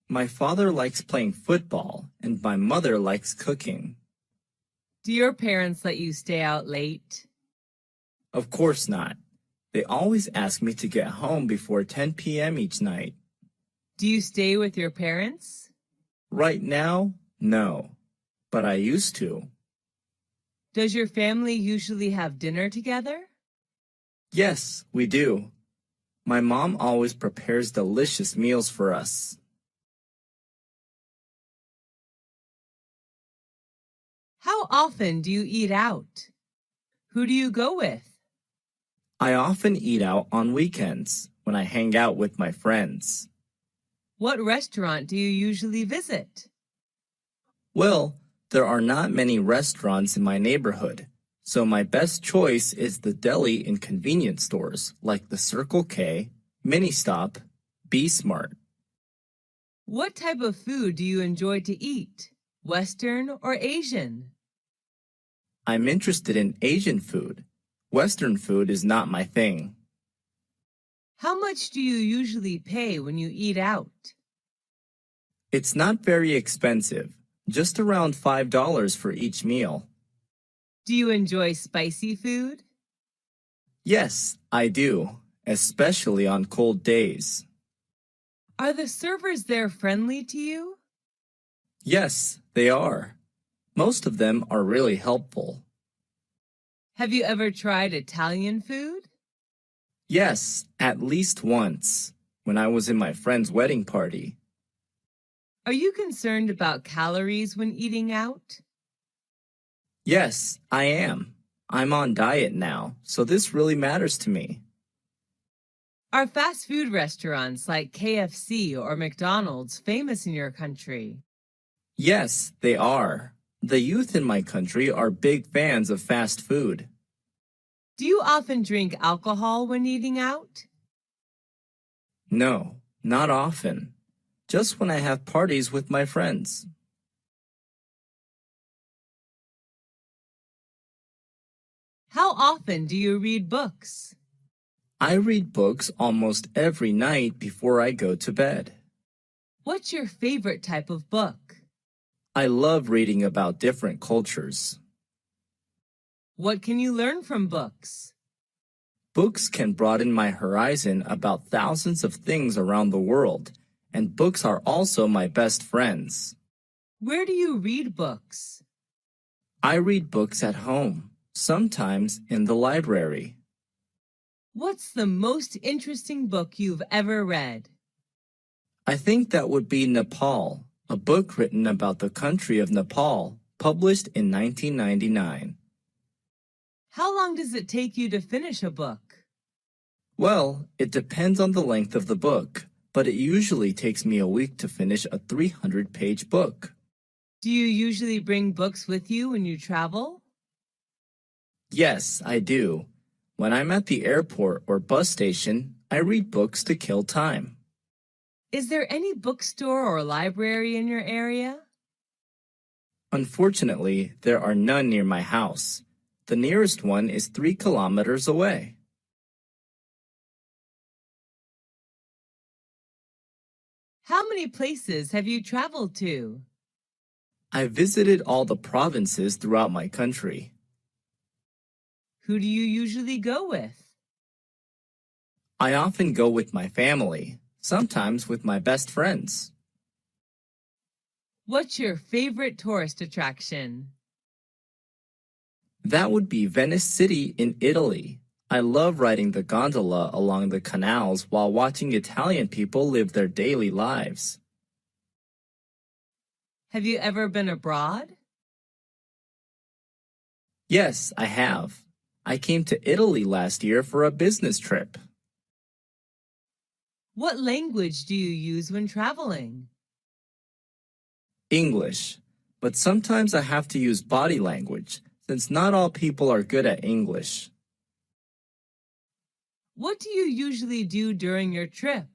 [SPEAKER 3] My father likes playing football, and my mother likes cooking.
[SPEAKER 2] Do your parents let you stay out late?
[SPEAKER 3] Of course not. They always ask me to get home before 10 p.m. each night.
[SPEAKER 2] Do you stay with your parents?
[SPEAKER 3] Right now, no, but I used to.
[SPEAKER 2] Does your family usually have dinner together?
[SPEAKER 3] Yes, we do. My mom always prepares delicious meals for us.
[SPEAKER 2] How often do you eat out? Who do you go with?
[SPEAKER 3] I often eat out on weekends when I hang out with my friends.
[SPEAKER 2] What restaurant do you usually visit?
[SPEAKER 3] Well, there are not many restaurants in my neighborhood, so my best choice is the deli in convenience stores like the Circle K, Mini Stop, B Smart.
[SPEAKER 2] What type of food do you enjoy to eat? Western or Asian?
[SPEAKER 3] I'm interested in Asian food. Western food is not my thing.
[SPEAKER 2] How much do you usually pay when you eat out?
[SPEAKER 3] It's not very expensive, just around $5 for each meal.
[SPEAKER 2] Do you enjoy spicy food?
[SPEAKER 3] Yes, I do, especially on cold days.
[SPEAKER 2] Are the servers there friendly to you?
[SPEAKER 3] Yes, they are. Most of them are really helpful.
[SPEAKER 2] Have you ever tried Italian food?
[SPEAKER 3] Yes, at least once, when I was in my friend's wedding party.
[SPEAKER 2] Are you concerned about calories when eating out?
[SPEAKER 3] Yes, I am. I'm on diet now, so this really matters to me.
[SPEAKER 2] Are fast food restaurants like KFC or McDonald's famous in your country?
[SPEAKER 3] Yes, they are. The youth in my country are big fans of fast food.
[SPEAKER 2] Do you often drink alcohol when eating out?
[SPEAKER 3] No, not often. Just when I have parties with my friends.
[SPEAKER 2] How often do you read books?
[SPEAKER 3] I read books almost every night before I go to bed.
[SPEAKER 2] What's your favorite type of book?
[SPEAKER 3] I love reading about different cultures.
[SPEAKER 2] What can you learn from books?
[SPEAKER 3] Books can broaden my horizon about thousands of things around the world, and books are also my best friends.
[SPEAKER 2] Where do you read books?
[SPEAKER 3] I read books at home, sometimes in the library.
[SPEAKER 2] What's the most interesting book you've ever read?
[SPEAKER 3] I think that would be Nepal, a book written about the country of Nepal, published in 1999.
[SPEAKER 2] How long does it take you to finish a book?
[SPEAKER 3] Well, it depends on the length of the book, but it usually takes me a week to finish a 300-page book.
[SPEAKER 2] Do you usually bring books with you when you travel?
[SPEAKER 3] Yes, I do. When I'm at the airport or bus station, I read books to kill time.
[SPEAKER 2] Is there any bookstore or library in your area?
[SPEAKER 3] Unfortunately, there are none near my house. The nearest one is 3 kilometers away.
[SPEAKER 2] How many places have you traveled to?
[SPEAKER 3] I visited all the provinces throughout my country.
[SPEAKER 2] Who do you usually go with?
[SPEAKER 3] I often go with my family, sometimes with my best friends.
[SPEAKER 2] What's your favorite tourist attraction?
[SPEAKER 3] That would be Venice City in Italy. I love riding the gondola along the canals while watching Italian people live their daily lives.
[SPEAKER 2] Have you ever been abroad?
[SPEAKER 3] Yes, I have. I came to Italy last year for a business trip.
[SPEAKER 2] What language do you use when traveling?
[SPEAKER 3] English, but sometimes I have to use body language since not all people are good at English.
[SPEAKER 2] What do you usually do during your trip?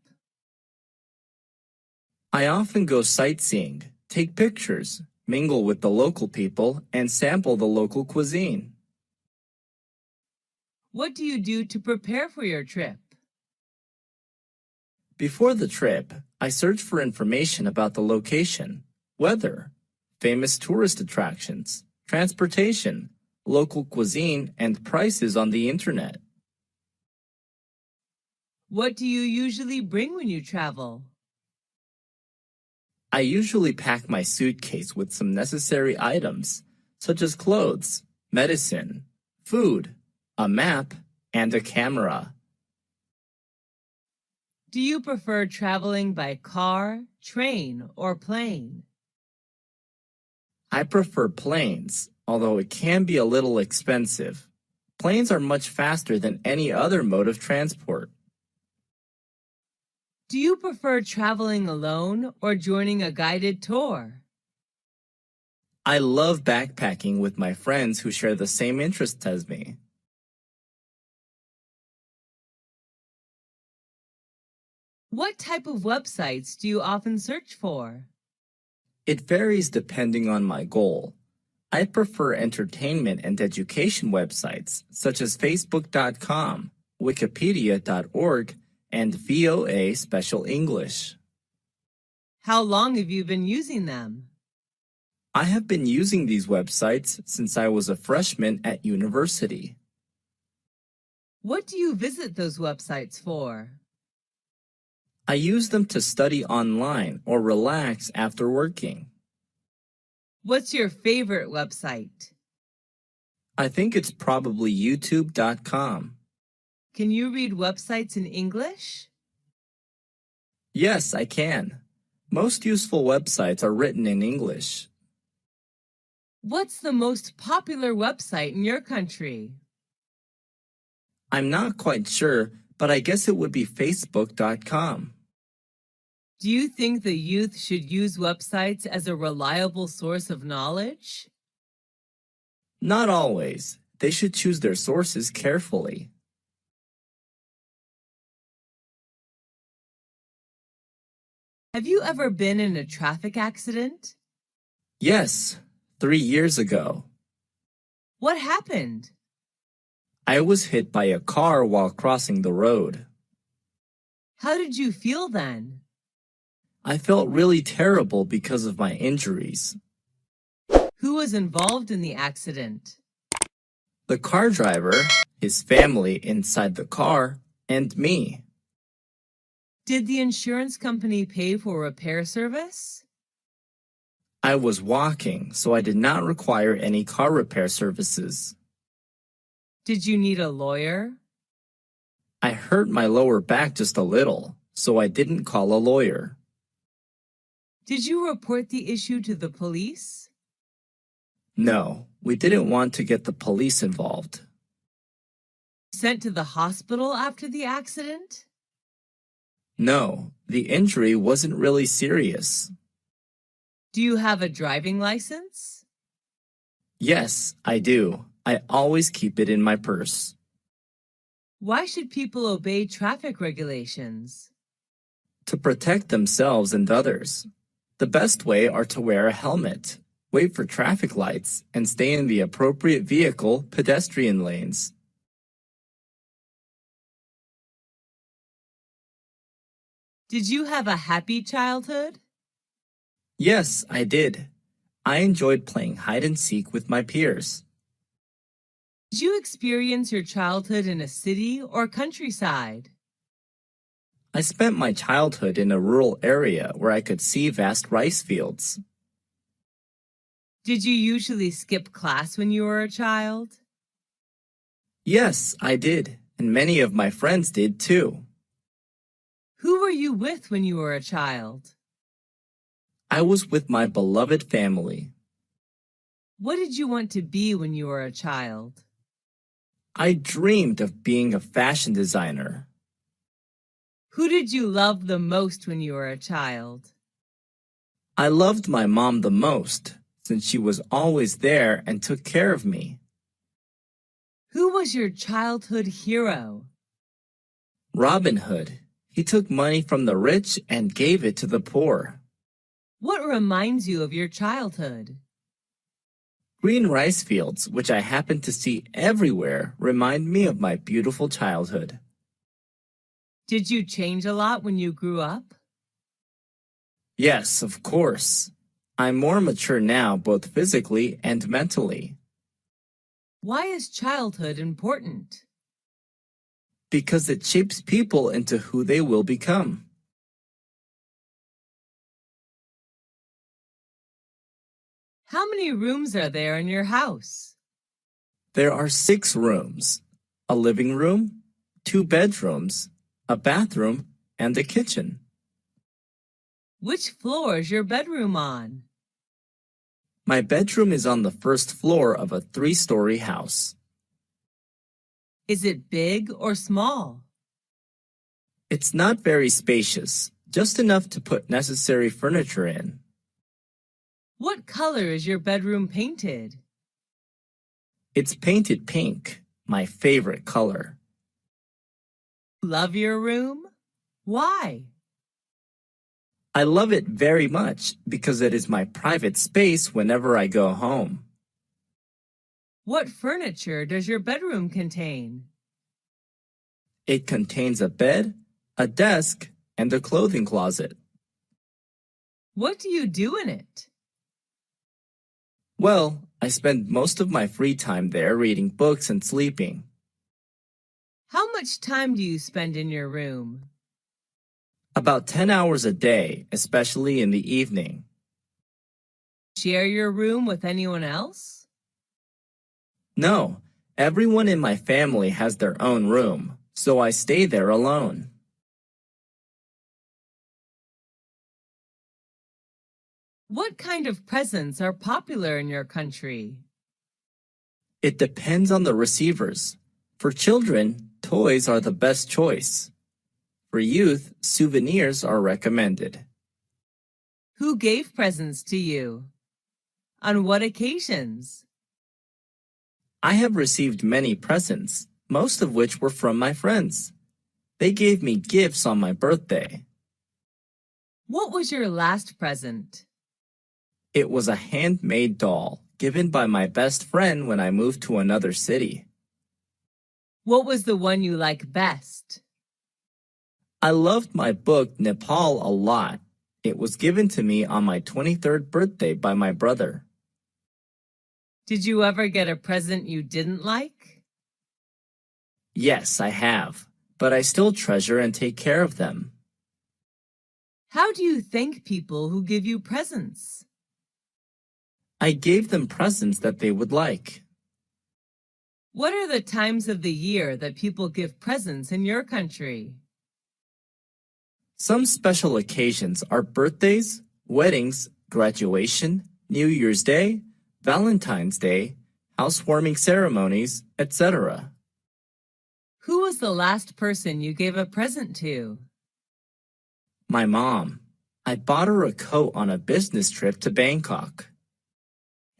[SPEAKER 3] I often go sightseeing, take pictures, mingle with the local people, and sample the local cuisine.
[SPEAKER 2] What do you do to prepare for your trip?
[SPEAKER 3] Before the trip, I search for information about the location, weather, famous tourist attractions, transportation, local cuisine, and prices on the internet.
[SPEAKER 2] What do you usually bring when you travel?
[SPEAKER 3] I usually pack my suitcase with some necessary items, such as clothes, medicine, food, a map, and a camera.
[SPEAKER 2] Do you prefer traveling by car, train, or plane?
[SPEAKER 3] I prefer planes, although it can be a little expensive. Planes are much faster than any other mode of transport.
[SPEAKER 2] Do you prefer traveling alone or joining a guided tour?
[SPEAKER 3] I love backpacking with my friends who share the same interests as me.
[SPEAKER 2] What type of websites do you often search for?
[SPEAKER 3] It varies depending on my goal. I prefer entertainment and education websites such as Facebook.com, Wikipedia.org, and VOA Special English.
[SPEAKER 2] How long have you been using them?
[SPEAKER 3] I have been using these websites since I was a freshman at university.
[SPEAKER 2] What do you visit those websites for?
[SPEAKER 3] I use them to study online or relax after working.
[SPEAKER 2] What's your favorite website?
[SPEAKER 3] I think it's probably YouTube.com.
[SPEAKER 2] Can you read websites in English?
[SPEAKER 3] Yes, I can. Most useful websites are written in English.
[SPEAKER 2] What's the most popular website in your country?
[SPEAKER 3] I'm not quite sure, but I guess it would be Facebook.com.
[SPEAKER 2] Do you think the youth should use websites as a reliable source of knowledge?
[SPEAKER 3] Not always. They should choose their sources carefully.
[SPEAKER 2] Have you ever been in a traffic accident?
[SPEAKER 3] Yes, 3 years ago.
[SPEAKER 2] What happened?
[SPEAKER 3] I was hit by a car while crossing the road.
[SPEAKER 2] How did you feel then?
[SPEAKER 3] I felt really terrible because of my injuries.
[SPEAKER 2] Who was involved in the accident?
[SPEAKER 3] The car driver, his family inside the car, and me.
[SPEAKER 2] Did the insurance company pay for repair service?
[SPEAKER 3] I was walking, so I did not require any car repair services.
[SPEAKER 2] Did you need a lawyer?
[SPEAKER 3] I hurt my lower back just a little, so I didn't call a lawyer.
[SPEAKER 2] Did you report the issue to the police?
[SPEAKER 3] No, we didn't want to get the police involved.
[SPEAKER 2] Sent to the hospital after the accident?
[SPEAKER 3] No, the injury wasn't really serious.
[SPEAKER 2] Do you have a driving license?
[SPEAKER 3] Yes, I do. I always keep it in my purse.
[SPEAKER 2] Why should people obey traffic regulations?
[SPEAKER 3] To protect themselves and others. The best way are to wear a helmet, wait for traffic lights, and stay in the appropriate vehicle pedestrian lanes.
[SPEAKER 2] Did you have a happy childhood?
[SPEAKER 3] Yes, I did. I enjoyed playing hide and seek with my peers.
[SPEAKER 2] Did you experience your childhood in a city or countryside?
[SPEAKER 3] I spent my childhood in a rural area where I could see vast rice fields.
[SPEAKER 2] Did you usually skip class when you were a child?
[SPEAKER 3] Yes, I did, and many of my friends did too.
[SPEAKER 2] Who were you with when you were a child?
[SPEAKER 3] I was with my beloved family.
[SPEAKER 2] What did you want to be when you were a child?
[SPEAKER 3] I dreamed of being a fashion designer.
[SPEAKER 2] Who did you love the most when you were a child?
[SPEAKER 3] I loved my mom the most, since she was always there and took care of me.
[SPEAKER 2] Who was your childhood hero?
[SPEAKER 3] Robin Hood. He took money from the rich and gave it to the poor.
[SPEAKER 2] What reminds you of your childhood?
[SPEAKER 3] Green rice fields, which I happen to see everywhere, remind me of my beautiful childhood.
[SPEAKER 2] Did you change a lot when you grew up?
[SPEAKER 3] Yes, of course. I'm more mature now, both physically and mentally.
[SPEAKER 2] Why is childhood important?
[SPEAKER 3] Because it shapes people into who they will become.
[SPEAKER 2] How many rooms are there in your house?
[SPEAKER 3] There are 6 rooms, a living room, 2 bedrooms, a bathroom, and a kitchen.
[SPEAKER 2] Which floor is your bedroom on?
[SPEAKER 3] My bedroom is on the first floor of a 3-story house.
[SPEAKER 2] Is it big or small?
[SPEAKER 3] It's not very spacious, just enough to put necessary furniture in.
[SPEAKER 2] What color is your bedroom painted?
[SPEAKER 3] It's painted pink, my favorite color.
[SPEAKER 2] Love your room? Why?
[SPEAKER 3] I love it very much because it is my private space whenever I go home.
[SPEAKER 2] What furniture does your bedroom contain?
[SPEAKER 3] It contains a bed, a desk, and a clothing closet.
[SPEAKER 2] What do you do in it?
[SPEAKER 3] Well, I spend most of my free time there reading books and sleeping.
[SPEAKER 2] How much time do you spend in your room?
[SPEAKER 3] About 10 hours a day, especially in the evening.
[SPEAKER 2] Share your room with anyone else?
[SPEAKER 3] No, everyone in my family has their own room, so I stay there alone.
[SPEAKER 2] What kind of presents are popular in your country?
[SPEAKER 3] It depends on the receivers. For children, toys are the best choice. For youth, souvenirs are recommended.
[SPEAKER 2] Who gave presents to you? On what occasions?
[SPEAKER 3] I have received many presents, most of which were from my friends. They gave me gifts on my birthday.
[SPEAKER 2] What was your last present?
[SPEAKER 3] It was a handmade doll given by my best friend when I moved to another city.
[SPEAKER 2] What was the one you like best?
[SPEAKER 3] I loved my book Nepal a lot. It was given to me on my 23rd birthday by my brother.
[SPEAKER 2] Did you ever get a present you didn't like?
[SPEAKER 3] Yes, I have, but I still treasure and take care of them.
[SPEAKER 2] How do you thank people who give you presents?
[SPEAKER 3] I gave them presents that they would like.
[SPEAKER 2] What are the times of the year that people give presents in your country?
[SPEAKER 3] Some special occasions are birthdays, weddings, graduation, New Year's Day, Valentine's Day, housewarming ceremonies, etc.
[SPEAKER 2] Who was the last person you gave a present to?
[SPEAKER 3] My mom. I bought her a coat on a business trip to Bangkok.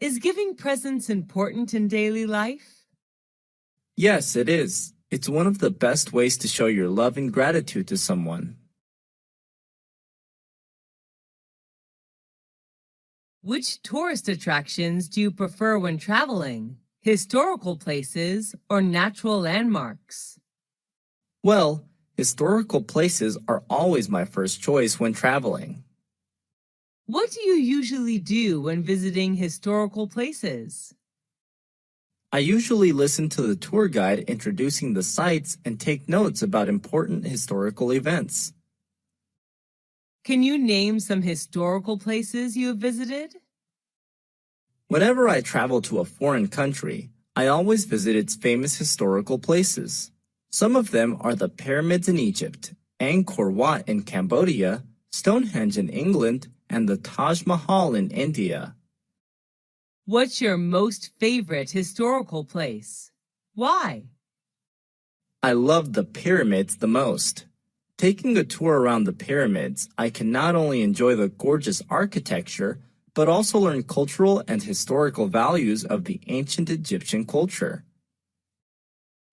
[SPEAKER 2] Is giving presents important in daily life?
[SPEAKER 3] Yes, it is. It's one of the best ways to show your love and gratitude to someone.
[SPEAKER 2] Which tourist attractions do you prefer when traveling? Historical places or natural landmarks?
[SPEAKER 3] Well, historical places are always my first choice when traveling.
[SPEAKER 2] What do you usually do when visiting historical places?
[SPEAKER 3] I usually listen to the tour guide introducing the sites and take notes about important historical events.
[SPEAKER 2] Can you name some historical places you have visited?
[SPEAKER 3] Whenever I travel to a foreign country, I always visit its famous historical places. Some of them are the pyramids in Egypt, Angkor Wat in Cambodia, Stonehenge in England, and the Taj Mahal in India.
[SPEAKER 2] What's your most favorite historical place? Why?
[SPEAKER 3] I love the pyramids the most. Taking a tour around the pyramids, I can not only enjoy the gorgeous architecture, but also learn cultural and historical values of the ancient Egyptian culture.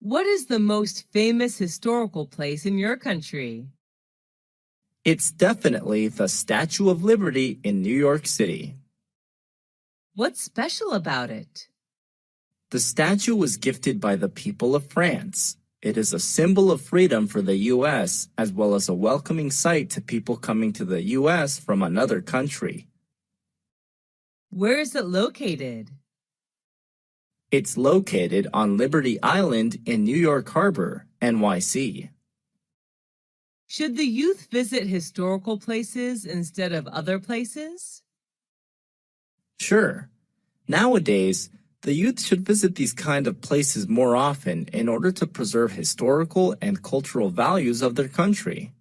[SPEAKER 2] What is the most famous historical place in your country?
[SPEAKER 3] It's definitely the Statue of Liberty in New York City.
[SPEAKER 2] What's special about it?
[SPEAKER 3] The statue was gifted by the people of France. It is a symbol of freedom for the U.S. as well as a welcoming sight to people coming to the U.S. from another country.
[SPEAKER 2] Where is it located?
[SPEAKER 3] It's located on Liberty Island in New York Harbor, NYC.
[SPEAKER 2] Should the youth visit historical places instead of other places?
[SPEAKER 3] Sure. Nowadays, the youth should visit these kind of places more often in order to preserve historical and cultural values of their country.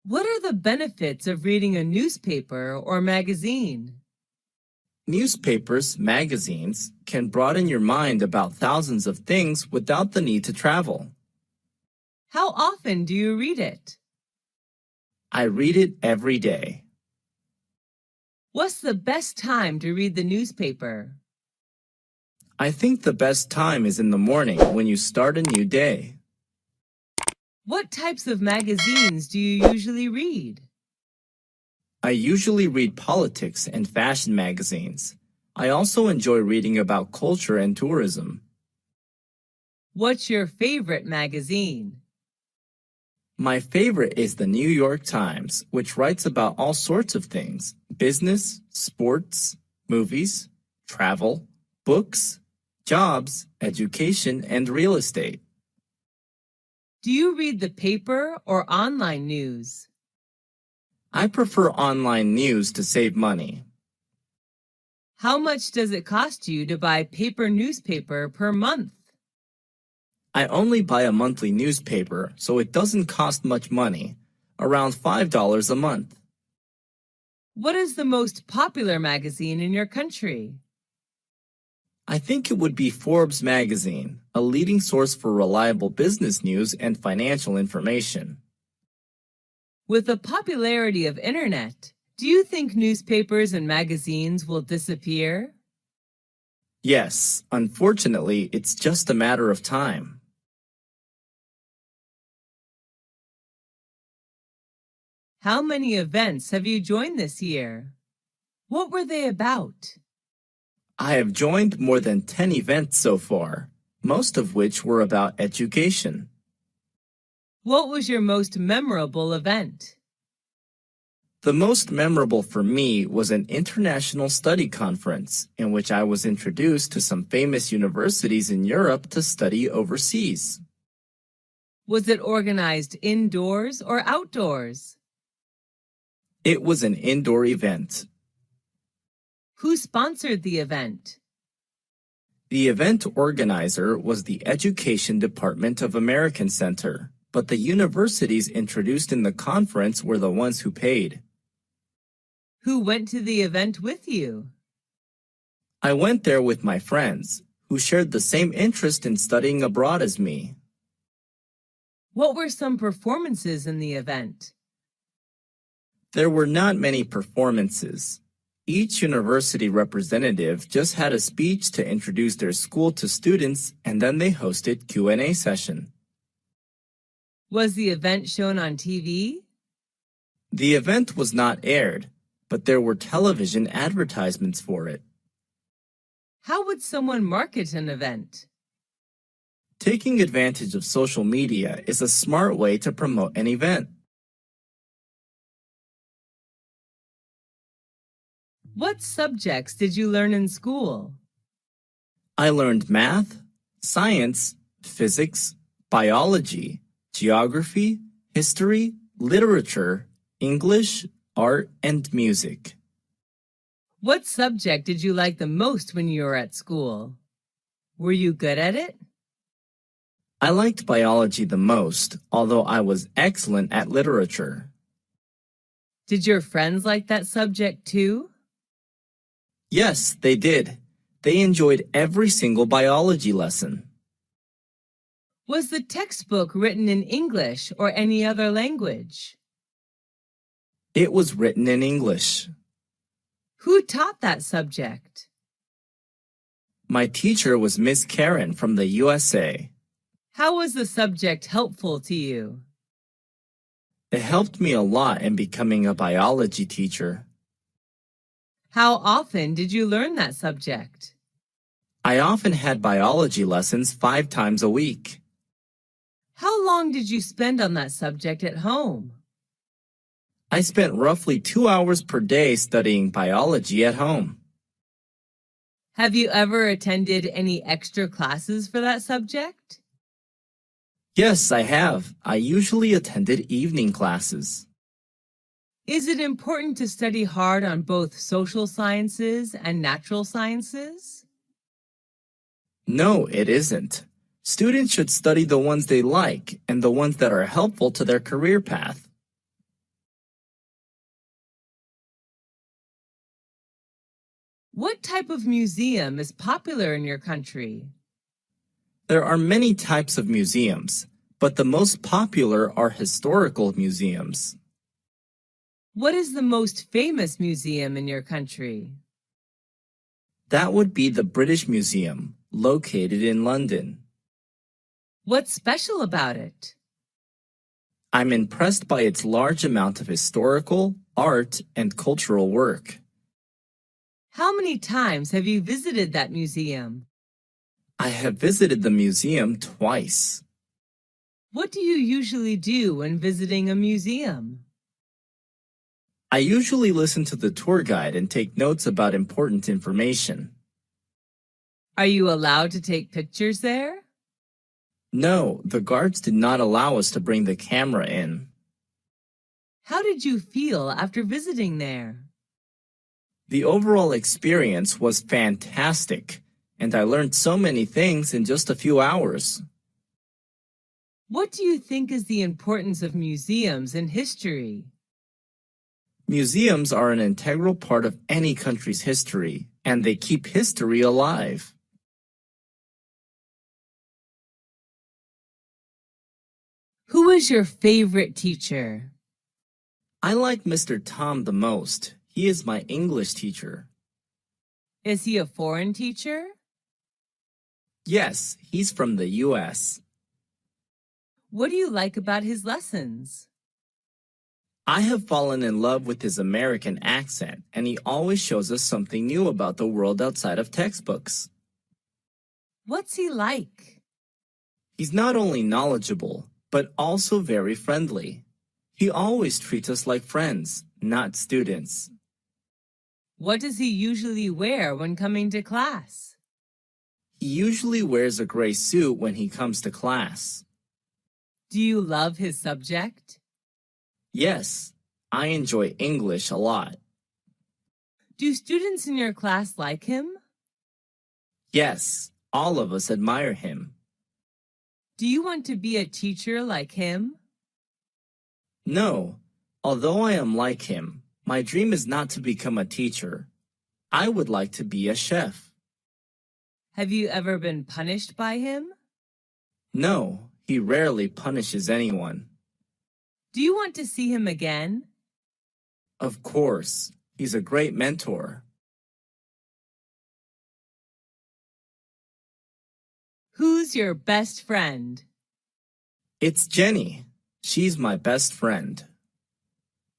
[SPEAKER 2] What are the benefits of reading a newspaper or magazine?
[SPEAKER 3] Newspapers, magazines, can broaden your mind about thousands of things without the need to travel.
[SPEAKER 2] How often do you read it?
[SPEAKER 3] I read it every day.
[SPEAKER 2] What's the best time to read the newspaper?
[SPEAKER 3] I think the best time is in the morning when you start a new day.
[SPEAKER 2] What types of magazines do you usually read?
[SPEAKER 3] I usually read politics and fashion magazines. I also enjoy reading about culture and tourism.
[SPEAKER 2] What's your favorite magazine?
[SPEAKER 3] My favorite is the New York Times, which writes about all sorts of things: business, sports, movies, travel, books, jobs, education, and real estate.
[SPEAKER 2] Do you read the paper or online news?
[SPEAKER 3] I prefer online news to save money.
[SPEAKER 2] How much does it cost you to buy paper newspaper per month?
[SPEAKER 3] I only buy a monthly newspaper, so it doesn't cost much money, around $5 a month.
[SPEAKER 2] What is the most popular magazine in your country?
[SPEAKER 3] I think it would be Forbes magazine, a leading source for reliable business news and financial information.
[SPEAKER 2] With the popularity of internet, do you think newspapers and magazines will disappear?
[SPEAKER 3] Yes, unfortunately, it's just a matter of time.
[SPEAKER 2] How many events have you joined this year? What were they about?
[SPEAKER 3] I have joined more than 10 events so far, most of which were about education.
[SPEAKER 2] What was your most memorable event?
[SPEAKER 3] The most memorable for me was an international study conference in which I was introduced to some famous universities in Europe to study overseas.
[SPEAKER 2] Was it organized indoors or outdoors?
[SPEAKER 3] It was an indoor event.
[SPEAKER 2] Who sponsored the event?
[SPEAKER 3] The event organizer was the Education Department of American Center, but the universities introduced in the conference were the ones who paid.
[SPEAKER 2] Who went to the event with you?
[SPEAKER 3] I went there with my friends, who shared the same interest in studying abroad as me.
[SPEAKER 2] What were some performances in the event?
[SPEAKER 3] There were not many performances. Each university representative just had a speech to introduce their school to students, and then they hosted Q&A session.
[SPEAKER 2] Was the event shown on TV?
[SPEAKER 3] The event was not aired, but there were television advertisements for it.
[SPEAKER 2] How would someone market an event?
[SPEAKER 3] Taking advantage of social media is a smart way to promote an event.
[SPEAKER 2] What subjects did you learn in school?
[SPEAKER 3] I learned math, science, physics, biology, geography, history, literature, English, art, and music.
[SPEAKER 2] What subject did you like the most when you were at school? Were you good at it?
[SPEAKER 3] I liked biology the most, although I was excellent at literature.
[SPEAKER 2] Did your friends like that subject too?
[SPEAKER 3] Yes, they did. They enjoyed every single biology lesson.
[SPEAKER 2] Was the textbook written in English or any other language?
[SPEAKER 3] It was written in English.
[SPEAKER 2] Who taught that subject?
[SPEAKER 3] My teacher was Miss Karen from the USA.
[SPEAKER 2] How was the subject helpful to you?
[SPEAKER 3] It helped me a lot in becoming a biology teacher.
[SPEAKER 2] How often did you learn that subject?
[SPEAKER 3] I often had biology lessons 5 times a week.
[SPEAKER 2] How long did you spend on that subject at home?
[SPEAKER 3] I spent roughly 2 hours per day studying biology at home.
[SPEAKER 2] Have you ever attended any extra classes for that subject?
[SPEAKER 3] Yes, I have. I usually attended evening classes.
[SPEAKER 2] Is it important to study hard on both social sciences and natural sciences?
[SPEAKER 3] No, it isn't. Students should study the ones they like and the ones that are helpful to their career path.
[SPEAKER 2] What type of museum is popular in your country?
[SPEAKER 3] There are many types of museums, but the most popular are historical museums.
[SPEAKER 2] What is the most famous museum in your country?
[SPEAKER 3] That would be the British Museum, located in London.
[SPEAKER 2] What's special about it?
[SPEAKER 3] I'm impressed by its large amount of historical, art, and cultural work.
[SPEAKER 2] How many times have you visited that museum?
[SPEAKER 3] I have visited the museum twice.
[SPEAKER 2] What do you usually do when visiting a museum?
[SPEAKER 3] I usually listen to the tour guide and take notes about important information.
[SPEAKER 2] Are you allowed to take pictures there?
[SPEAKER 3] No, the guards did not allow us to bring the camera in.
[SPEAKER 2] How did you feel after visiting there?
[SPEAKER 3] The overall experience was fantastic, and I learned so many things in just a few hours.
[SPEAKER 2] What do you think is the importance of museums in history?
[SPEAKER 3] Museums are an integral part of any country's history, and they keep history alive.
[SPEAKER 2] Who is your favorite teacher?
[SPEAKER 3] I like Mr. Tom the most. He is my English teacher.
[SPEAKER 2] Is he a foreign teacher?
[SPEAKER 3] Yes, he's from the US.
[SPEAKER 2] What do you like about his lessons?
[SPEAKER 3] I have fallen in love with his American accent, and he always shows us something new about the world outside of textbooks.
[SPEAKER 2] What's he like?
[SPEAKER 3] He's not only knowledgeable, but also very friendly. He always treats us like friends, not students.
[SPEAKER 2] What does he usually wear when coming to class?
[SPEAKER 3] He usually wears a gray suit when he comes to class.
[SPEAKER 2] Do you love his subject?
[SPEAKER 3] Yes, I enjoy English a lot.
[SPEAKER 2] Do students in your class like him?
[SPEAKER 3] Yes, all of us admire him.
[SPEAKER 2] Do you want to be a teacher like him?
[SPEAKER 3] No, although I am like him, my dream is not to become a teacher. I would like to be a chef.
[SPEAKER 2] Have you ever been punished by him?
[SPEAKER 3] No, he rarely punishes anyone.
[SPEAKER 2] Do you want to see him again?
[SPEAKER 3] Of course, he's a great mentor.
[SPEAKER 2] Who's your best friend?
[SPEAKER 3] It's Jenny. She's my best friend.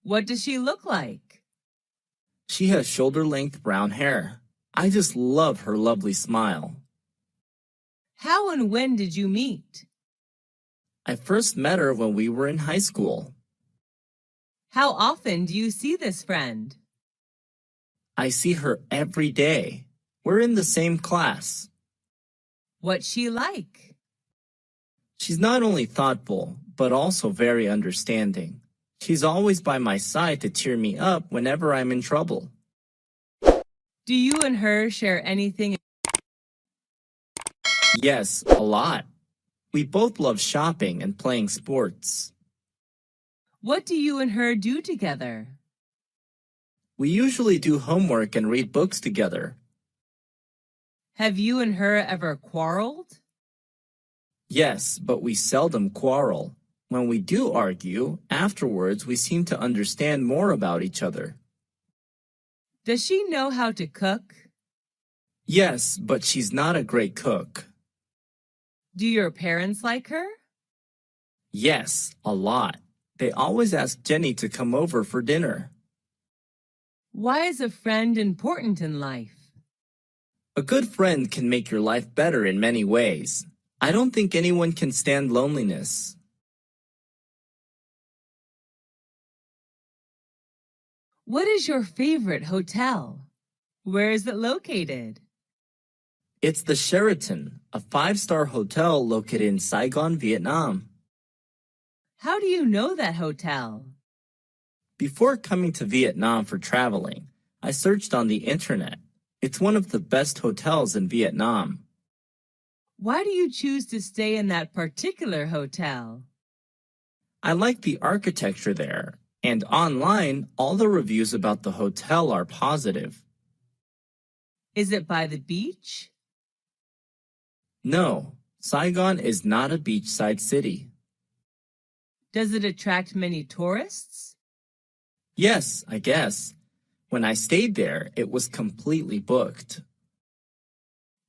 [SPEAKER 2] What does she look like?
[SPEAKER 3] She has shoulder-length brown hair. I just love her lovely smile.
[SPEAKER 2] How and when did you meet?
[SPEAKER 3] I first met her when we were in high school.
[SPEAKER 2] How often do you see this friend?
[SPEAKER 3] I see her every day. We're in the same class.
[SPEAKER 2] What's she like?
[SPEAKER 3] She's not only thoughtful, but also very understanding. She's always by my side to cheer me up whenever I'm in trouble.
[SPEAKER 2] Do you and her share anything?
[SPEAKER 3] Yes, a lot. We both love shopping and playing sports.
[SPEAKER 2] What do you and her do together?
[SPEAKER 3] We usually do homework and read books together.
[SPEAKER 2] Have you and her ever quarreled?
[SPEAKER 3] Yes, but we seldom quarrel. When we do argue, afterwards we seem to understand more about each other.
[SPEAKER 2] Does she know how to cook?
[SPEAKER 3] Yes, but she's not a great cook.
[SPEAKER 2] Do your parents like her?
[SPEAKER 3] Yes, a lot. They always ask Jenny to come over for dinner.
[SPEAKER 2] Why is a friend important in life?
[SPEAKER 3] A good friend can make your life better in many ways. I don't think anyone can stand loneliness.
[SPEAKER 2] What is your favorite hotel? Where is it located?
[SPEAKER 3] It's the Sheraton, a 5-star hotel located in Saigon, Vietnam.
[SPEAKER 2] How do you know that hotel?
[SPEAKER 3] Before coming to Vietnam for traveling, I searched on the internet. It's one of the best hotels in Vietnam.
[SPEAKER 2] Why do you choose to stay in that particular hotel?
[SPEAKER 3] I like the architecture there, and online, all the reviews about the hotel are positive.
[SPEAKER 2] Is it by the beach?
[SPEAKER 3] No, Saigon is not a beachside city.
[SPEAKER 2] Does it attract many tourists?
[SPEAKER 3] Yes, I guess. When I stayed there, it was completely booked.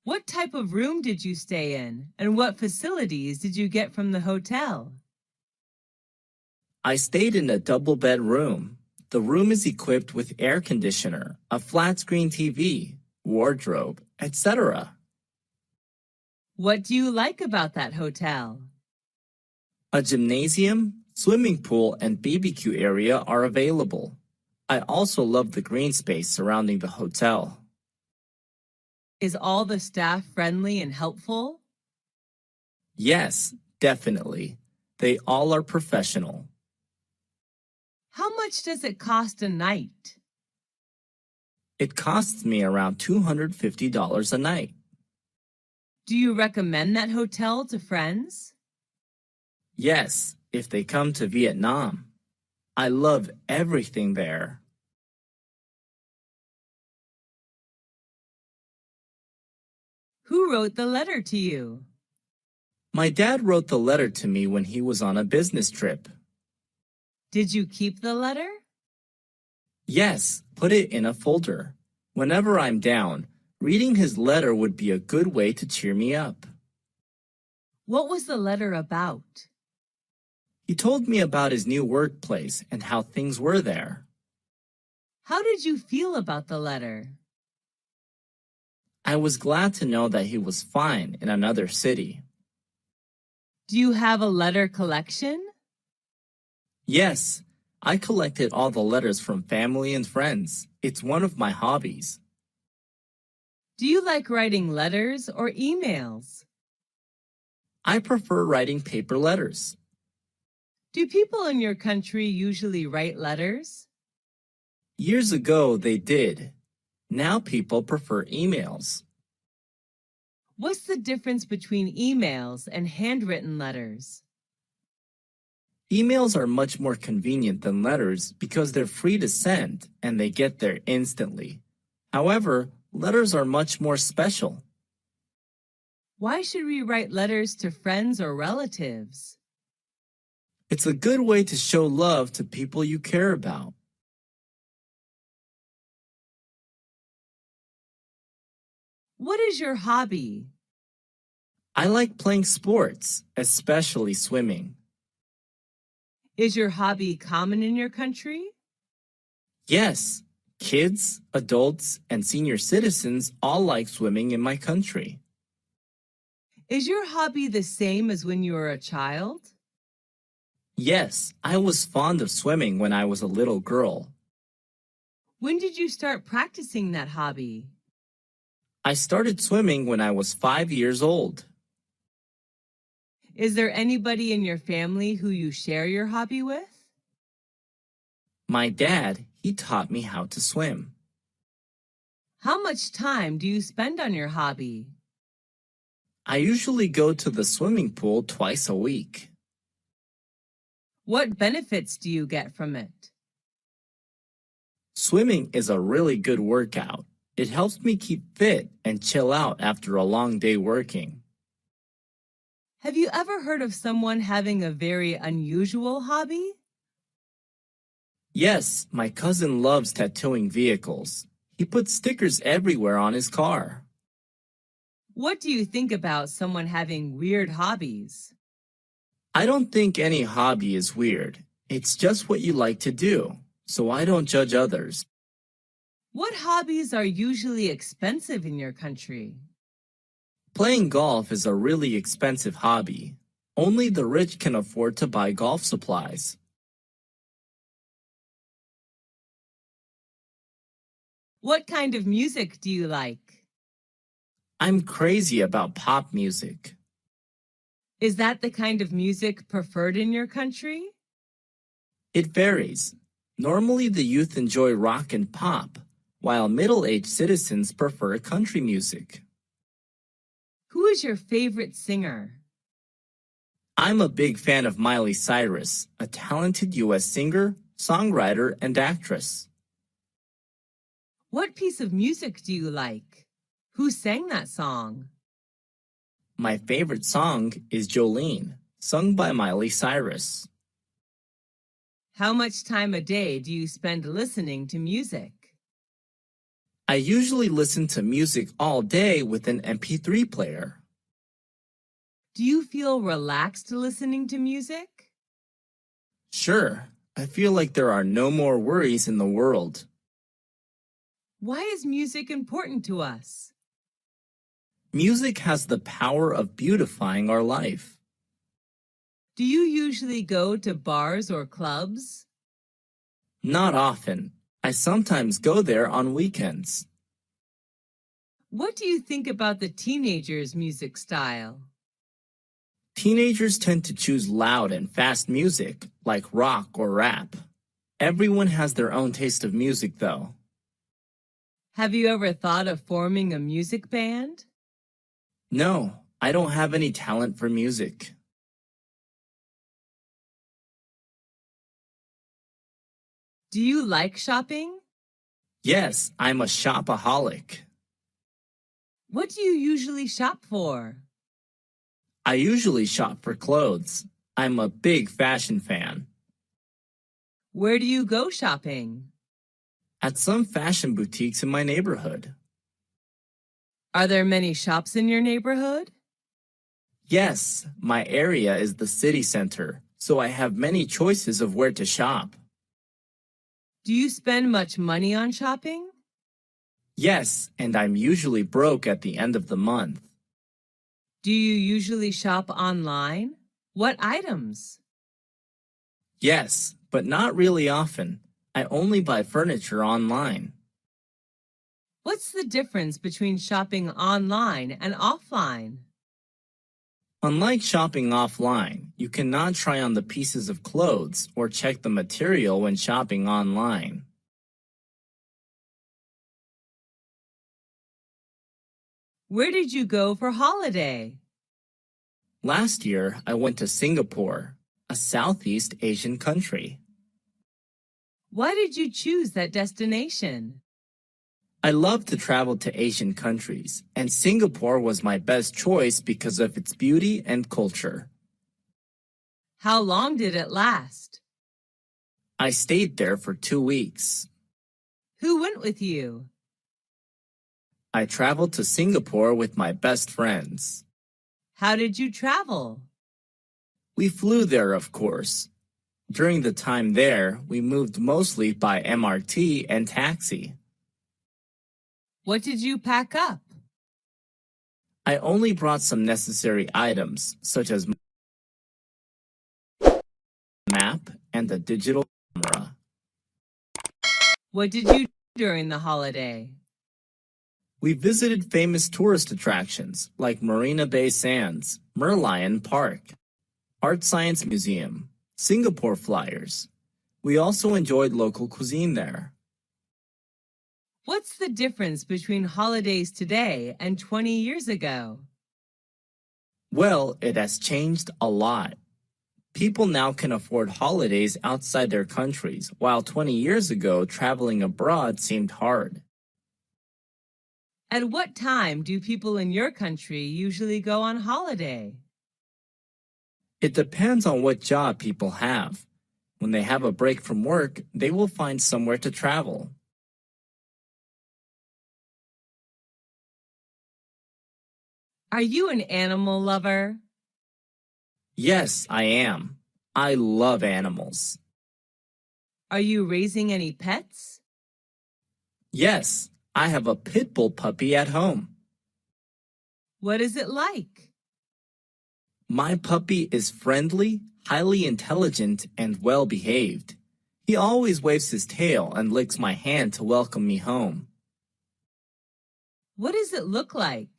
[SPEAKER 2] What type of room did you stay in, and what facilities did you get from the hotel?
[SPEAKER 3] I stayed in a double-bed room. The room is equipped with air conditioner, a flat-screen TV, wardrobe, etc.
[SPEAKER 2] What do you like about that hotel?
[SPEAKER 3] A gymnasium, swimming pool, and BBQ area are available. I also love the green space surrounding the hotel.
[SPEAKER 2] Is all the staff friendly and helpful?
[SPEAKER 3] Yes, definitely. They all are professional.
[SPEAKER 2] How much does it cost a night?
[SPEAKER 3] It costs me around $250 a night.
[SPEAKER 2] Do you recommend that hotel to friends?
[SPEAKER 3] Yes, if they come to Vietnam. I love everything there.
[SPEAKER 2] Who wrote the letter to you?
[SPEAKER 3] My dad wrote the letter to me when he was on a business trip.
[SPEAKER 2] Did you keep the letter?
[SPEAKER 3] Yes, put it in a folder. Whenever I'm down, reading his letter would be a good way to cheer me up.
[SPEAKER 2] What was the letter about?
[SPEAKER 3] He told me about his new workplace and how things were there.
[SPEAKER 2] How did you feel about the letter?
[SPEAKER 3] I was glad to know that he was fine in another city.
[SPEAKER 2] Do you have a letter collection?
[SPEAKER 3] Yes, I collected all the letters from family and friends. It's one of my hobbies.
[SPEAKER 2] Do you like writing letters or emails?
[SPEAKER 3] I prefer writing paper letters.
[SPEAKER 2] Do people in your country usually write letters?
[SPEAKER 3] Years ago, they did. Now people prefer emails.
[SPEAKER 2] What's the difference between emails and handwritten letters?
[SPEAKER 3] Emails are much more convenient than letters because they're free to send and they get there instantly. However, letters are much more special.
[SPEAKER 2] Why should we write letters to friends or relatives?
[SPEAKER 3] It's a good way to show love to people you care about.
[SPEAKER 2] What is your hobby?
[SPEAKER 3] I like playing sports, especially swimming.
[SPEAKER 2] Is your hobby common in your country?
[SPEAKER 3] Yes, kids, adults, and senior citizens all like swimming in my country.
[SPEAKER 2] Is your hobby the same as when you were a child?
[SPEAKER 3] Yes, I was fond of swimming when I was a little girl.
[SPEAKER 2] When did you start practicing that hobby?
[SPEAKER 3] I started swimming when I was 5 years old.
[SPEAKER 2] Is there anybody in your family who you share your hobby with?
[SPEAKER 3] My dad, he taught me how to swim.
[SPEAKER 2] How much time do you spend on your hobby?
[SPEAKER 3] I usually go to the swimming pool twice a week.
[SPEAKER 2] What benefits do you get from it?
[SPEAKER 3] Swimming is a really good workout. It helps me keep fit and chill out after a long day working.
[SPEAKER 2] Have you ever heard of someone having a very unusual hobby?
[SPEAKER 3] Yes, my cousin loves tattooing vehicles. He puts stickers everywhere on his car.
[SPEAKER 2] What do you think about someone having weird hobbies?
[SPEAKER 3] I don't think any hobby is weird. It's just what you like to do, so I don't judge others.
[SPEAKER 2] What hobbies are usually expensive in your country?
[SPEAKER 3] Playing golf is a really expensive hobby. Only the rich can afford to buy golf supplies.
[SPEAKER 2] What kind of music do you like?
[SPEAKER 3] I'm crazy about pop music.
[SPEAKER 2] Is that the kind of music preferred in your country?
[SPEAKER 3] It varies. Normally, the youth enjoy rock and pop, while middle-aged citizens prefer country music.
[SPEAKER 2] Who is your favorite singer?
[SPEAKER 3] I'm a big fan of Miley Cyrus, a talented U.S. singer, songwriter, and actress.
[SPEAKER 2] What piece of music do you like? Who sang that song?
[SPEAKER 3] My favorite song is Jolene, sung by Miley Cyrus.
[SPEAKER 2] How much time a day do you spend listening to music?
[SPEAKER 3] I usually listen to music all day with an MP3 player.
[SPEAKER 2] Do you feel relaxed listening to music?
[SPEAKER 3] Sure, I feel like there are no more worries in the world.
[SPEAKER 2] Why is music important to us?
[SPEAKER 3] Music has the power of beautifying our life.
[SPEAKER 2] Do you usually go to bars or clubs?
[SPEAKER 3] Not often. I sometimes go there on weekends.
[SPEAKER 2] What do you think about the teenagers' music style?
[SPEAKER 3] Teenagers tend to choose loud and fast music, like rock or rap. Everyone has their own taste of music, though.
[SPEAKER 2] Have you ever thought of forming a music band?
[SPEAKER 3] No, I don't have any talent for music.
[SPEAKER 2] Do you like shopping?
[SPEAKER 3] Yes, I'm a shopaholic.
[SPEAKER 2] What do you usually shop for?
[SPEAKER 3] I usually shop for clothes. I'm a big fashion fan.
[SPEAKER 2] Where do you go shopping?
[SPEAKER 3] At some fashion boutiques in my neighborhood.
[SPEAKER 2] Are there many shops in your neighborhood?
[SPEAKER 3] Yes, my area is the city center, so I have many choices of where to shop.
[SPEAKER 2] Do you spend much money on shopping?
[SPEAKER 3] Yes, and I'm usually broke at the end of the month.
[SPEAKER 2] Do you usually shop online? What items?
[SPEAKER 3] Yes, but not really often. I only buy furniture online.
[SPEAKER 2] What's the difference between shopping online and offline?
[SPEAKER 3] Unlike shopping offline, you cannot try on the pieces of clothes or check the material when shopping online.
[SPEAKER 2] Where did you go for holiday?
[SPEAKER 3] Last year, I went to Singapore, a Southeast Asian country.
[SPEAKER 2] Why did you choose that destination?
[SPEAKER 3] I love to travel to Asian countries, and Singapore was my best choice because of its beauty and culture.
[SPEAKER 2] How long did it last?
[SPEAKER 3] I stayed there for 2 weeks.
[SPEAKER 2] Who went with you?
[SPEAKER 3] I traveled to Singapore with my best friends.
[SPEAKER 2] How did you travel?
[SPEAKER 3] We flew there, of course. During the time there, we moved mostly by MRT and taxi.
[SPEAKER 2] What did you pack up?
[SPEAKER 3] I only brought some necessary items, such as map and a digital camera.
[SPEAKER 2] What did you do during the holiday?
[SPEAKER 3] We visited famous tourist attractions like Marina Bay Sands, Merlion Park, Art Science Museum, Singapore Flyers. We also enjoyed local cuisine there.
[SPEAKER 2] What's the difference between holidays today and 20 years ago?
[SPEAKER 3] Well, it has changed a lot. People now can afford holidays outside their countries, while 20 years ago, traveling abroad seemed hard.
[SPEAKER 2] At what time do people in your country usually go on holiday?
[SPEAKER 3] It depends on what job people have. When they have a break from work, they will find somewhere to travel.
[SPEAKER 2] Are you an animal lover?
[SPEAKER 3] Yes, I am. I love animals.
[SPEAKER 2] Are you raising any pets?
[SPEAKER 3] Yes, I have a pit bull puppy at home.
[SPEAKER 2] What is it like?
[SPEAKER 3] My puppy is friendly, highly intelligent, and well behaved. He always waves his tail and licks my hand to welcome me home.
[SPEAKER 2] What does it look like?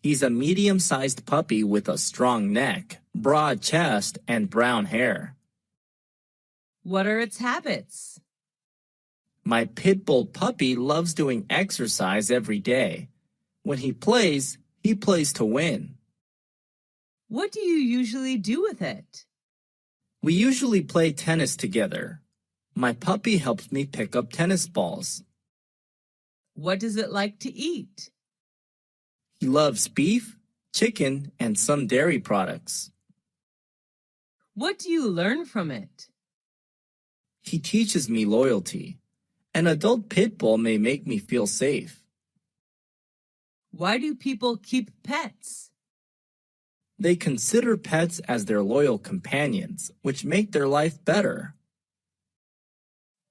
[SPEAKER 3] He's a medium-sized puppy with a strong neck, broad chest, and brown hair.
[SPEAKER 2] What are its habits?
[SPEAKER 3] My pit bull puppy loves doing exercise every day. When he plays to win.
[SPEAKER 2] What do you usually do with it?
[SPEAKER 3] We usually play tennis together. My puppy helps me pick up tennis balls.
[SPEAKER 2] What does it like to eat?
[SPEAKER 3] He loves beef, chicken, and some dairy products.
[SPEAKER 2] What do you learn from it?
[SPEAKER 3] He teaches me loyalty. An adult pit bull may make me feel safe.
[SPEAKER 2] Why do people keep pets?
[SPEAKER 3] They consider pets as their loyal companions, which make their life better.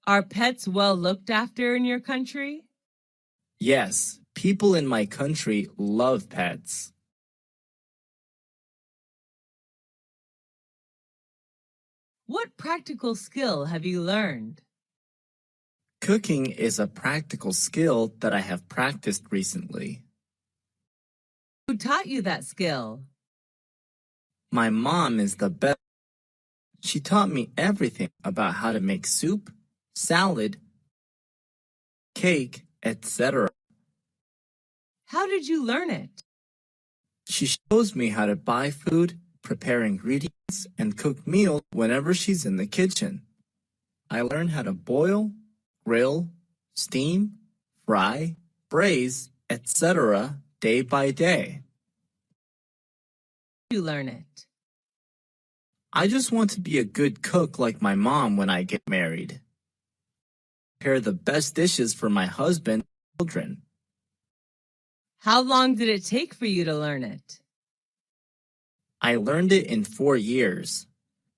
[SPEAKER 2] Are pets well looked after in your country?
[SPEAKER 3] Yes, people in my country love pets.
[SPEAKER 2] What practical skill have you learned?
[SPEAKER 3] Cooking is a practical skill that I have practiced recently.
[SPEAKER 2] Who taught you that skill?
[SPEAKER 3] My mom is the best. She taught me everything about how to make soup, salad, cake, etc.
[SPEAKER 2] How did you learn it?
[SPEAKER 3] She shows me how to buy food, prepare ingredients, and cook meals whenever she's in the kitchen. I learned how to boil, grill, steam, fry, braise, etc. day by day.
[SPEAKER 2] You learn it.
[SPEAKER 3] I just want to be a good cook like my mom when I get married. Prepare the best dishes for my husband and children.
[SPEAKER 2] How long did it take for you to learn it?
[SPEAKER 3] I learned it in 4 years.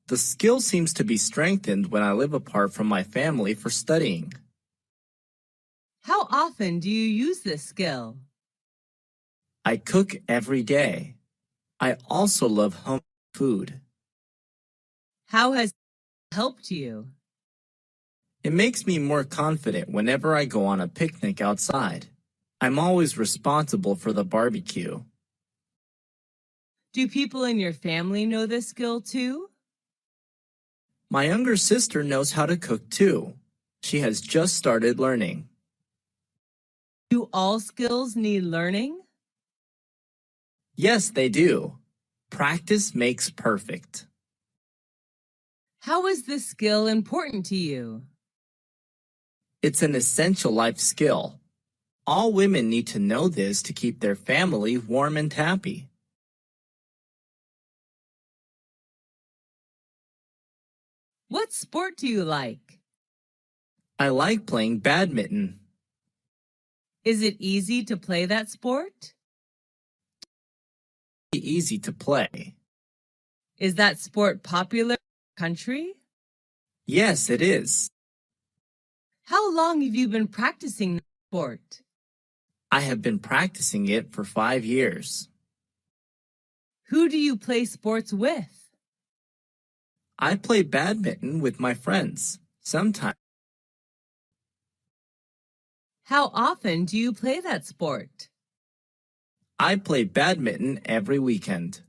[SPEAKER 3] The skill seems to be strengthened when I live apart from my family for studying.
[SPEAKER 2] How often do you use this skill?
[SPEAKER 3] I cook every day. I also love home food.
[SPEAKER 2] How has it helped you?
[SPEAKER 3] It makes me more confident whenever I go on a picnic outside. I'm always responsible for the barbecue.
[SPEAKER 2] Do people in your family know this skill too?
[SPEAKER 3] My younger sister knows how to cook too. She has just started learning.
[SPEAKER 2] Do all skills need learning?
[SPEAKER 3] Yes, they do. Practice makes perfect.
[SPEAKER 2] How is this skill important to you?
[SPEAKER 3] It's an essential life skill. All women need to know this to keep their family warm and happy.
[SPEAKER 2] What sport do you like?
[SPEAKER 3] I like playing badminton.
[SPEAKER 2] Is it easy to play that sport?
[SPEAKER 3] It's easy to play.
[SPEAKER 2] Is that sport popular in your country?
[SPEAKER 3] Yes, it is.
[SPEAKER 2] How long have you been practicing the sport?
[SPEAKER 3] I have been practicing it for 5 years.
[SPEAKER 2] Who do you play sports with?
[SPEAKER 3] I play badminton with my friends. Sometimes
[SPEAKER 2] How often do you play that sport?
[SPEAKER 3] I play badminton every weekend.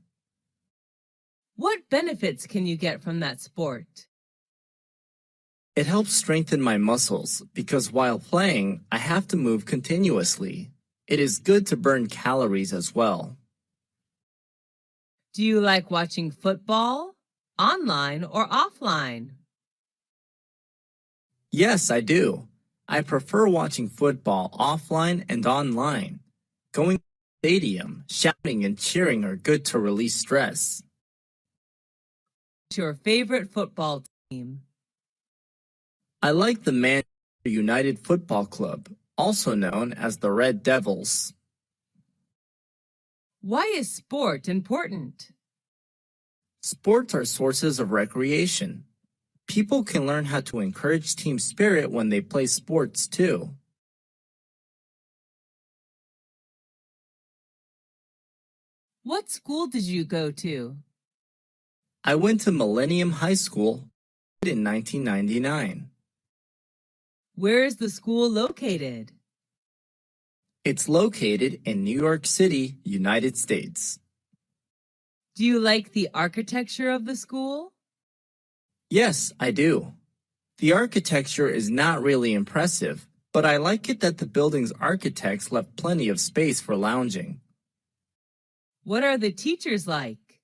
[SPEAKER 2] What benefits can you get from that sport?
[SPEAKER 3] It helps strengthen my muscles because while playing, I have to move continuously. It is good to burn calories as well.
[SPEAKER 2] Do you like watching football, online or offline?
[SPEAKER 3] Yes, I do. I prefer watching football offline and online. Going to the stadium, shouting and cheering are good to release stress.
[SPEAKER 2] What's your favorite football team?
[SPEAKER 3] I like the Manchester United Football Club, also known as the Red Devils.
[SPEAKER 2] Why is sport important?
[SPEAKER 3] Sports are sources of recreation. People can learn how to encourage team spirit when they play sports too.
[SPEAKER 2] What school did you go to?
[SPEAKER 3] I went to Millennium High School in 1999.
[SPEAKER 2] Where is the school located?
[SPEAKER 3] It's located in New York City, United States.
[SPEAKER 2] Do you like the architecture of the school?
[SPEAKER 3] Yes, I do. The architecture is not really impressive, but I like it that the building's architects left plenty of space for lounging.
[SPEAKER 2] What are the teachers like?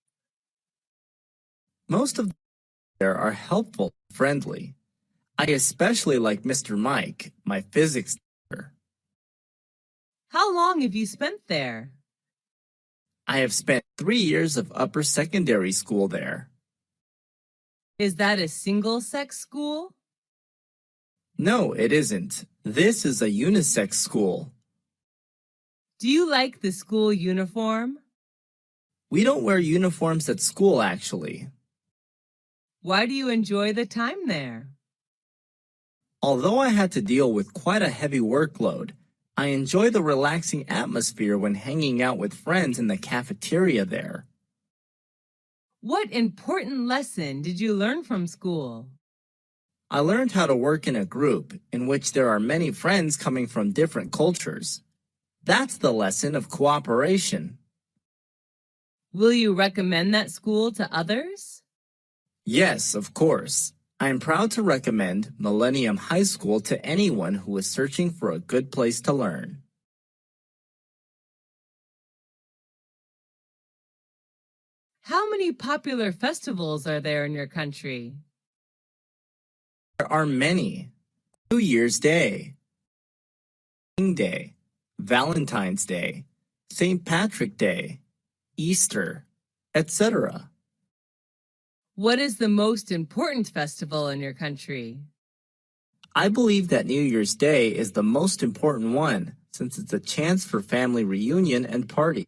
[SPEAKER 3] Most of them there are helpful and friendly. I especially like Mr. Mike, my physics teacher.
[SPEAKER 2] How long have you spent there?
[SPEAKER 3] I have spent 3 years of upper secondary school there.
[SPEAKER 2] Is that a single-sex school?
[SPEAKER 3] No, it isn't. This is a unisex school.
[SPEAKER 2] Do you like the school uniform?
[SPEAKER 3] We don't wear uniforms at school, actually.
[SPEAKER 2] Why do you enjoy the time there?
[SPEAKER 3] Although I had to deal with quite a heavy workload, I enjoy the relaxing atmosphere when hanging out with friends in the cafeteria there.
[SPEAKER 2] What important lesson did you learn from school?
[SPEAKER 3] I learned how to work in a group in which there are many friends coming from different cultures. That's the lesson of cooperation.
[SPEAKER 2] Will you recommend that school to others?
[SPEAKER 3] Yes, of course. I am proud to recommend Millennium High School to anyone who is searching for a good place to learn.
[SPEAKER 2] How many popular festivals are there in your country?
[SPEAKER 3] There are many. New Year's Day, King Day, Valentine's Day, St. Patrick's Day, Easter, etc.
[SPEAKER 2] What is the most important festival in your country?
[SPEAKER 3] I believe that New Year's Day is the most important one since it's a chance for family reunion and party.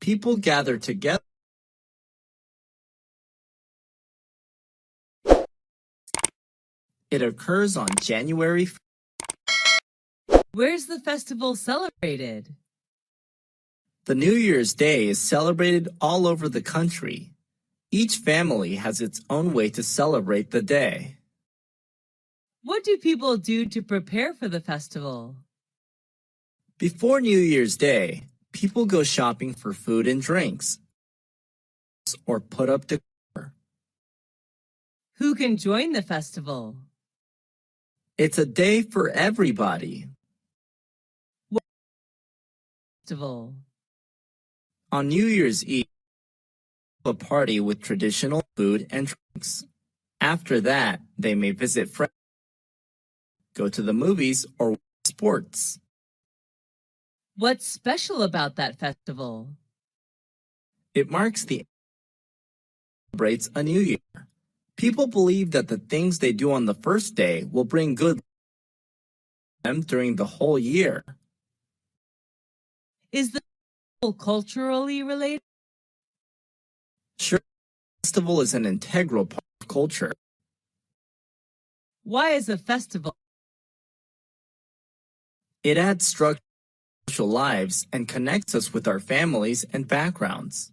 [SPEAKER 3] People gather together. It occurs on January 5th.
[SPEAKER 2] Where's the festival celebrated?
[SPEAKER 3] The New Year's Day is celebrated all over the country. Each family has its own way to celebrate the day.
[SPEAKER 2] What do people do to prepare for the festival?
[SPEAKER 3] Before New Year's Day, people go shopping for food and drinks or put up decor.
[SPEAKER 2] Who can join the festival?
[SPEAKER 3] It's a day for everybody.
[SPEAKER 2] What festival?
[SPEAKER 3] On New Year's Eve, a party with traditional food and drinks. After that, they may visit friends, go to the movies, or watch sports.
[SPEAKER 2] What's special about that festival?
[SPEAKER 3] It marks the celebrates a new year. People believe that the things they do on the first day will bring good luck to them during the whole year.
[SPEAKER 2] Is the festival culturally related?
[SPEAKER 3] Sure, the festival is an integral part of culture.
[SPEAKER 2] Why is a festival?
[SPEAKER 3] It adds structure social lives and connects us with our families and backgrounds.